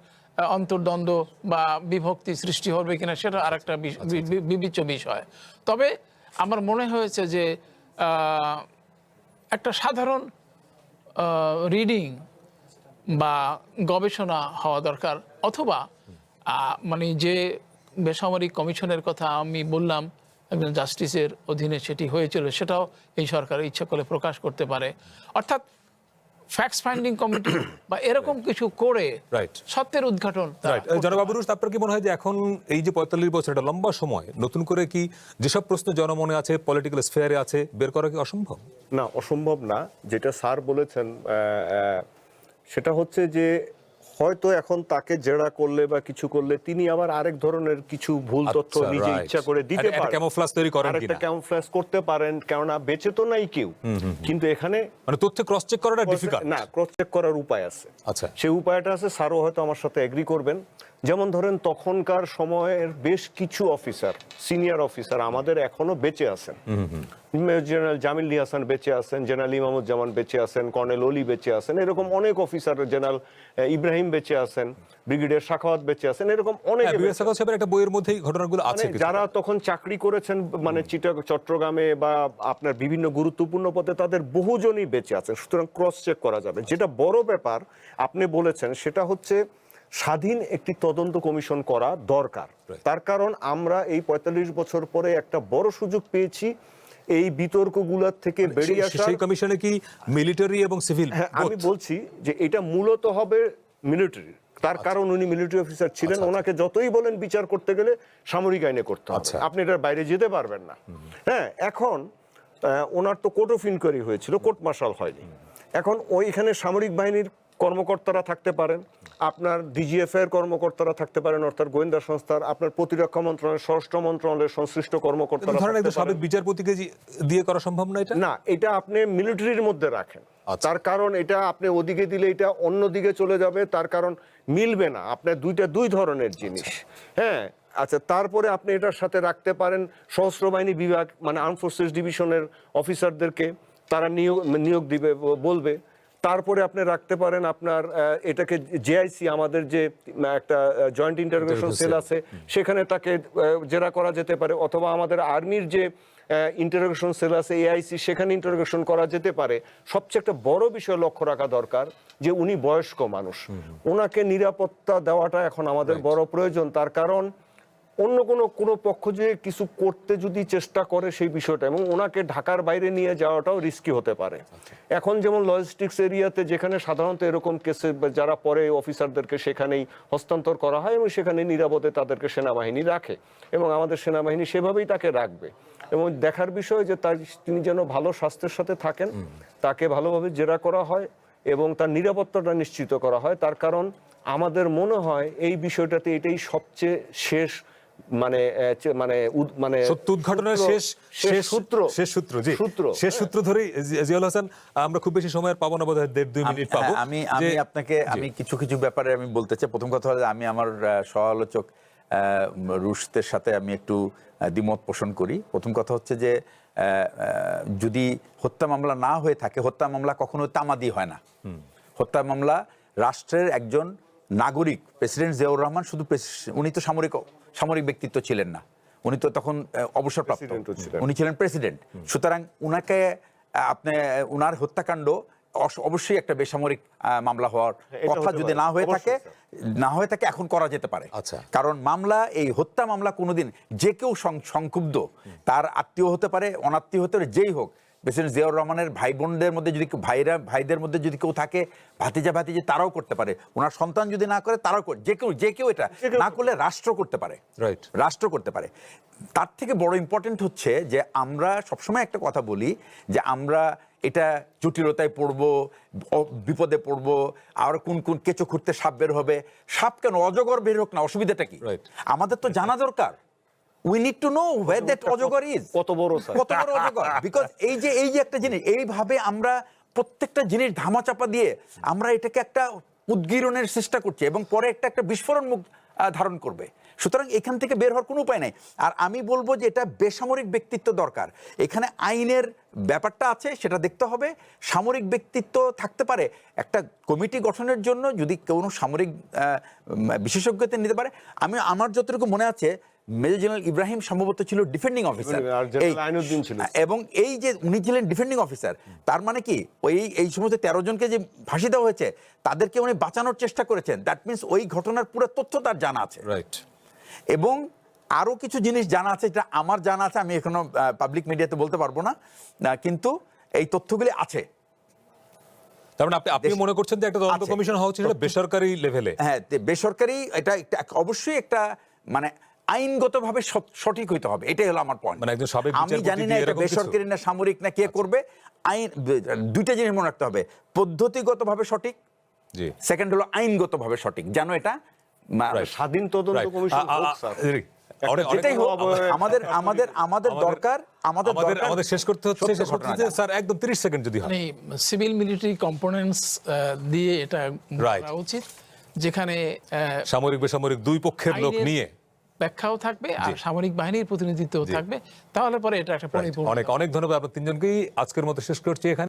অন্তর্দ্বন্দ্ব বা বিভক্তি সৃষ্টি হবে কিনা, সেটা আরেকটা বিবেচ্য বিষয়। তবে আমার মনে হয়েছে যে একটা সাধারণ রিডিং বা গবেষণা হওয়া দরকার, অথবা যে বেসামরিক কমিশনের কথা আমি বললাম একজন জাস্টিসের অধীনে সেটি হয়েছিল, সেটাও এই সরকার ইচ্ছা করলে প্রকাশ করতে পারে। অর্থাৎ ফ্যাক্টস ফাইন্ডিং কমিটি বা এরকম কিছু করে সত্যের উদ্ঘাটন। জনাব আবু রুশ, আপনার কি মনে হয় যে এখন এই যে ৪৫ বছর, একটা লম্বা সময়, নতুন করে কি যেসব প্রশ্ন জনমনে আছে, পলিটিক্যাল স্ফেয়ারে আছে, বের করা কি অসম্ভব? না, অসম্ভব না। যেটা স্যার বলেছেন সেটা হচ্ছে যে হয়তো এখন তাকে জেরা করলে বা কিছু করলে তিনি আবার আরেক ধরনের কিছু ভুল তথ্য আচ্ছা, নিজে right. ইচ্ছা করে দিতে একটা পারেন, camouflage তৈরি করেন আরেকটা কিনা? ক্যামোফ্লেজ করতে পারেন, কেননা বেঁচে তো নাই কেউ, কিন্তু এখানে মানে তথ্য ক্রস চেক করাটা ডিফিকাল্ট। না, ক্রস চেক করার উপায় আছে। আচ্ছা। সেই উপায়টা আছে, স্যারও হয়তো আমার সাথে এগ্রি করবেন। যেমন ধরেন তখনকার সময়ের বেশ কিছু অফিসার, সিনিয়র অফিসার আমাদের এখনো বেঁচে আছেন। জেনারেল জামিল হাসান বেঁচে আছেন, জেনারেল ইমামুজ্জামান বেঁচে আছেন, কর্নেল অলি বেঁচে আছেন, এরকম অনেক অফিসার, জেনারেল ইব্রাহিম বেঁচে আছেন, ব্রিগেডিয়ার সাখাওয়াত বেঁচে আছেন, এরকম অনেক একটা বইয়ের মধ্যেই ঘটনাগুলো আছে কিছু। যারা তখন চাকরি করেছেন মানে চট্টগ্রামে বা আপনার বিভিন্ন গুরুত্বপূর্ণ পদে, তাদের বহুজনই বেঁচে আছেন। সুতরাং ক্রস চেক করা যাবে। যেটা বড় ব্যাপার আপনি বলেছেন সেটা হচ্ছে স্বাধীন একটি তদন্ত কমিশন করা দরকার। তার কারণ আমরা এই ৪৫ বছর পরে একটা বড় সুযোগ পেয়েছি এই বিতর্কগুলোর থেকে বেরিয়ে আসা। সেই কমিশনে কি মিলিটারি এবং সিভিল? হ্যাঁ, আমি বলছি যে এটা মূলত হবে মিলিটারি। তার কারণ উনি মিলিটারি অফিসার ছিলেন, ওনাকে যতই বলেন বিচার করতে গেলে সামরিক আইনে করতে হবে, আপনি এটার বাইরে যেতে পারবেন না। হ্যাঁ, এখন ওনার তো কোর্ট অফ ইনকোয়ারি হয়েছিল, কোর্ট মার্শাল হয়নি। এখন ওইখানে সামরিক বাহিনীর কর্মকর্তারা থাকতে পারেন, আপনার ডিজিএফ এর কর্মকর্তারা থাকতে পারেন, অর্থাৎ গোয়েন্দা সংস্থার, আপনার প্রতিরক্ষা মন্ত্রণালয়, স্বরাষ্ট্র মন্ত্রণালয়ের সংশ্লিষ্ট কর্মকর্তারা ধরেন একজন থাকতে পারেন। সাবেক বিচারপতিকে দিয়ে করা সম্ভব না এটা? না, এটা আপনি মিলিটারির মধ্যে রাখেন। তার কারণ এটা আপনি ওদিকে দিলে এটা অন্য দিকে চলে যাবে, তার কারণ মিলবে না। আপনার দুই ধরনের জিনিস। হ্যাঁ, আচ্ছা, তারপরে আপনি এটার সাথে রাখতে পারেন সশস্ত্র বাহিনী বিভাগ, মানে আর্ম ফোর্সেস ডিভিশনের অফিসারদেরকে, তারা নিয়োগ দিবে, বলবে। তারপরে আপনি রাখতে পারেন আপনার এটাকে জেআইসি, আমাদের যে একটা জয়েন্ট ইন্টারোগেশন সেল আছে, সেখানে তাকে জেরা করা যেতে পারে, অথবা আমাদের আর্মির যে ইন্টারোগেশন সেল আছে এআইসি, সেখানে ইন্টারোগেশন করা যেতে পারে। সবচেয়ে একটা বড় বিষয় লক্ষ্য রাখা দরকার যে উনি বয়স্ক মানুষ, ওনাকে নিরাপত্তা দেওয়াটা এখন আমাদের বড় প্রয়োজন। তার কারণ অন্য কোনো পক্ষ যে কিছু করতে যদি চেষ্টা করে সেই বিষয়টা, এবং ওনাকে ঢাকার বাইরে নিয়ে যাওয়াটাও রিস্কি হতে পারে। এখন যেমন লজিস্টিক্স এরিয়াতে, যেখানে সাধারণত এরকম কেসে যারা পরে অফিসারদেরকে সেখানেই হস্তান্তর করা হয় এবং সেখানে নিরাপদে তাদেরকে সেনাবাহিনী রাখে, এবং আমাদের সেনাবাহিনী সেভাবেই তাকে রাখবে। এবং দেখার বিষয় যে তিনি যেন ভালো স্বাস্থ্যের সাথে থাকেন, তাকে ভালোভাবে জেরা করা হয় এবং তার নিরাপত্তাটা নিশ্চিত করা হয়। তার কারণ আমাদের মনে হয় এই বিষয়টাতে এটাই সবচেয়ে শেষ উদ্ঘাটনের শেষ সূত্র ধরেই জিয়াউল হাসান, আমরা খুব বেশি সময় পাবো না, বোধহয় 1.5-2 মিনিট পাবো। আমি কিছু ব্যাপারে আমি বলতে চাই। প্রথম কথা হলো আমি আমার সহ-আলোচক রুশদের সাথে আমি একটু দ্বিমত পোষণ করি। প্রথম কথা হচ্ছে যে যদি হত্যা মামলা না হয়ে থাকে, হত্যা মামলা কখনো তামাদি হয় না। হত্যা মামলা রাষ্ট্রের একজন নাগরিক, প্রেসিডেন্ট জিয়াউর রহমান শুধু উনি তো সামরিক ব্যক্তিত্ব ছিলেন না, উনি তো তখন অবসরপ্রাপ্ত, উনি ছিলেন প্রেসিডেন্ট। সুতরাং উনাকে উনার হত্যাকাণ্ড অবশ্যই একটা বেসামরিক মামলা হওয়ার কথা যদি না হয়ে থাকে এখন করা যেতে পারে। কারণ মামলা, এই হত্যা মামলা কোনোদিন যে কেউ সংক্ষুব্ধ, তার আত্মীয় হতে পারে, অনাত্মীয় হতে পারে, যেই হোক, প্রেসিডেন্ট জিয়াউর রহমানের ভাই বোনদের মধ্যে যদি ভাইদের মধ্যে যদি কেউ থাকে, ভাতিজা তারাও করতে পারে, ওনার সন্তান যদি না করে তারাও যে কেউ এটা না করলে রাষ্ট্র করতে পারে, রাষ্ট্র করতে পারে। তার থেকে বড় ইম্পর্টেন্ট হচ্ছে যে আমরা সবসময় একটা কথা বলি যে আমরা এটা জটিলতায় পড়বো, বিপদে পড়বো, আর কোন কেঁচো খুঁড়তে সাপ বের হবে। সাপ কেন, অজগর বের হোক না, অসুবিধাটা কি? আমাদের তো জানা দরকার। We need to know where that অজগর is. কত বড় অজগর। Because এই যে একটা জিনিস, এইভাবে আমরা প্রত্যেকটা জিনিস ধামাচাপা দিয়ে আমরা এটাকে একটা উদ্গীরণের চেষ্টা করছি এবং পরে একটা বিস্ফোরণ মুখ ধারণ করবে। সুতরাং এখান থেকে বের হওয়ার কোনো উপায় নাই। আর আমি বলবো যে এটা বেসামরিক ব্যক্তিত্ব দরকার। এখানে আইনের ব্যাপারটা আছে, সেটা দেখতে হবে। সামরিক ব্যক্তিত্ব থাকতে পারে, একটা কমিটি গঠনের জন্য যদি কোনো সামরিক বিশেষজ্ঞতা নিতে পারে। আমার যতটুকু মনে আছে, মেজর জেনারেল ইব্রাহিম সম্ভবত ছিল ডিফেন্ডিং অফিসার, এবং এই যে উনি ছিলেন ডিফেন্ডিং অফিসার, তার মানে কি এই সমস্ত 13 জনকে যে ফাঁসি দেওয়া হয়েছে তাদেরকে উনি বাঁচানোর চেষ্টা করেছেন। দ্যাট মিনস ওই ঘটনার পুরো তথ্য তার জানা আছে। এবং আরো কিছু জিনিস জানা আছে, যেটা আমার জানা আছে, আমি এখনো পাবলিক মিডিয়াতে বলতে পারবো না, কিন্তু এই তথ্যগুলি আছে। তার মানে আপনি মনে করছেন যে একটা তদন্ত কমিশন হওয়া উচিত বেসরকারি লেভেলে? হ্যাঁ, বেসরকারি, এটা অবশ্যই একটা মানে আইনগতভাবে সঠিক হইতে হবে, এটাই হলো আমার পয়েন্ট। আমি জানি না এটা বেসরকারি না সামরিক না কে করবে। আইন, দুইটা জিনিস মনে রাখতে হবে, পদ্ধতিগতভাবে সঠিক জি। সেকেন্ড হলো আইনগতভাবে সঠিক, যেন এটা স্বাধীন তদন্ত Right. কমিশন হোক, স্যার। যেটাই হোক, আমাদের দরকার আমাদের শেষ করতে হচ্ছে সত্য ঘটনা জানা। স্যার একদম 30 সেকেন্ড যদি হয়। মানে সিভিল মিলিটারি কম্পোনেন্টস দিয়ে এটা Right. করা উচিত, যেখানে সামরিক বেসামরিক দুই পক্ষের লোক আইনের নিয়ে। ব্যাখ্যাও থাকবে আর সামরিক বাহিনীর প্রতিনিধিত্বও থাকবে, তাহলে পরে এটা একটা পরিপূর্ণ অনেক অনেক ধন্যবাদ আপনার তিনজনকেই। আজকের মতো শেষ করছি এখানে।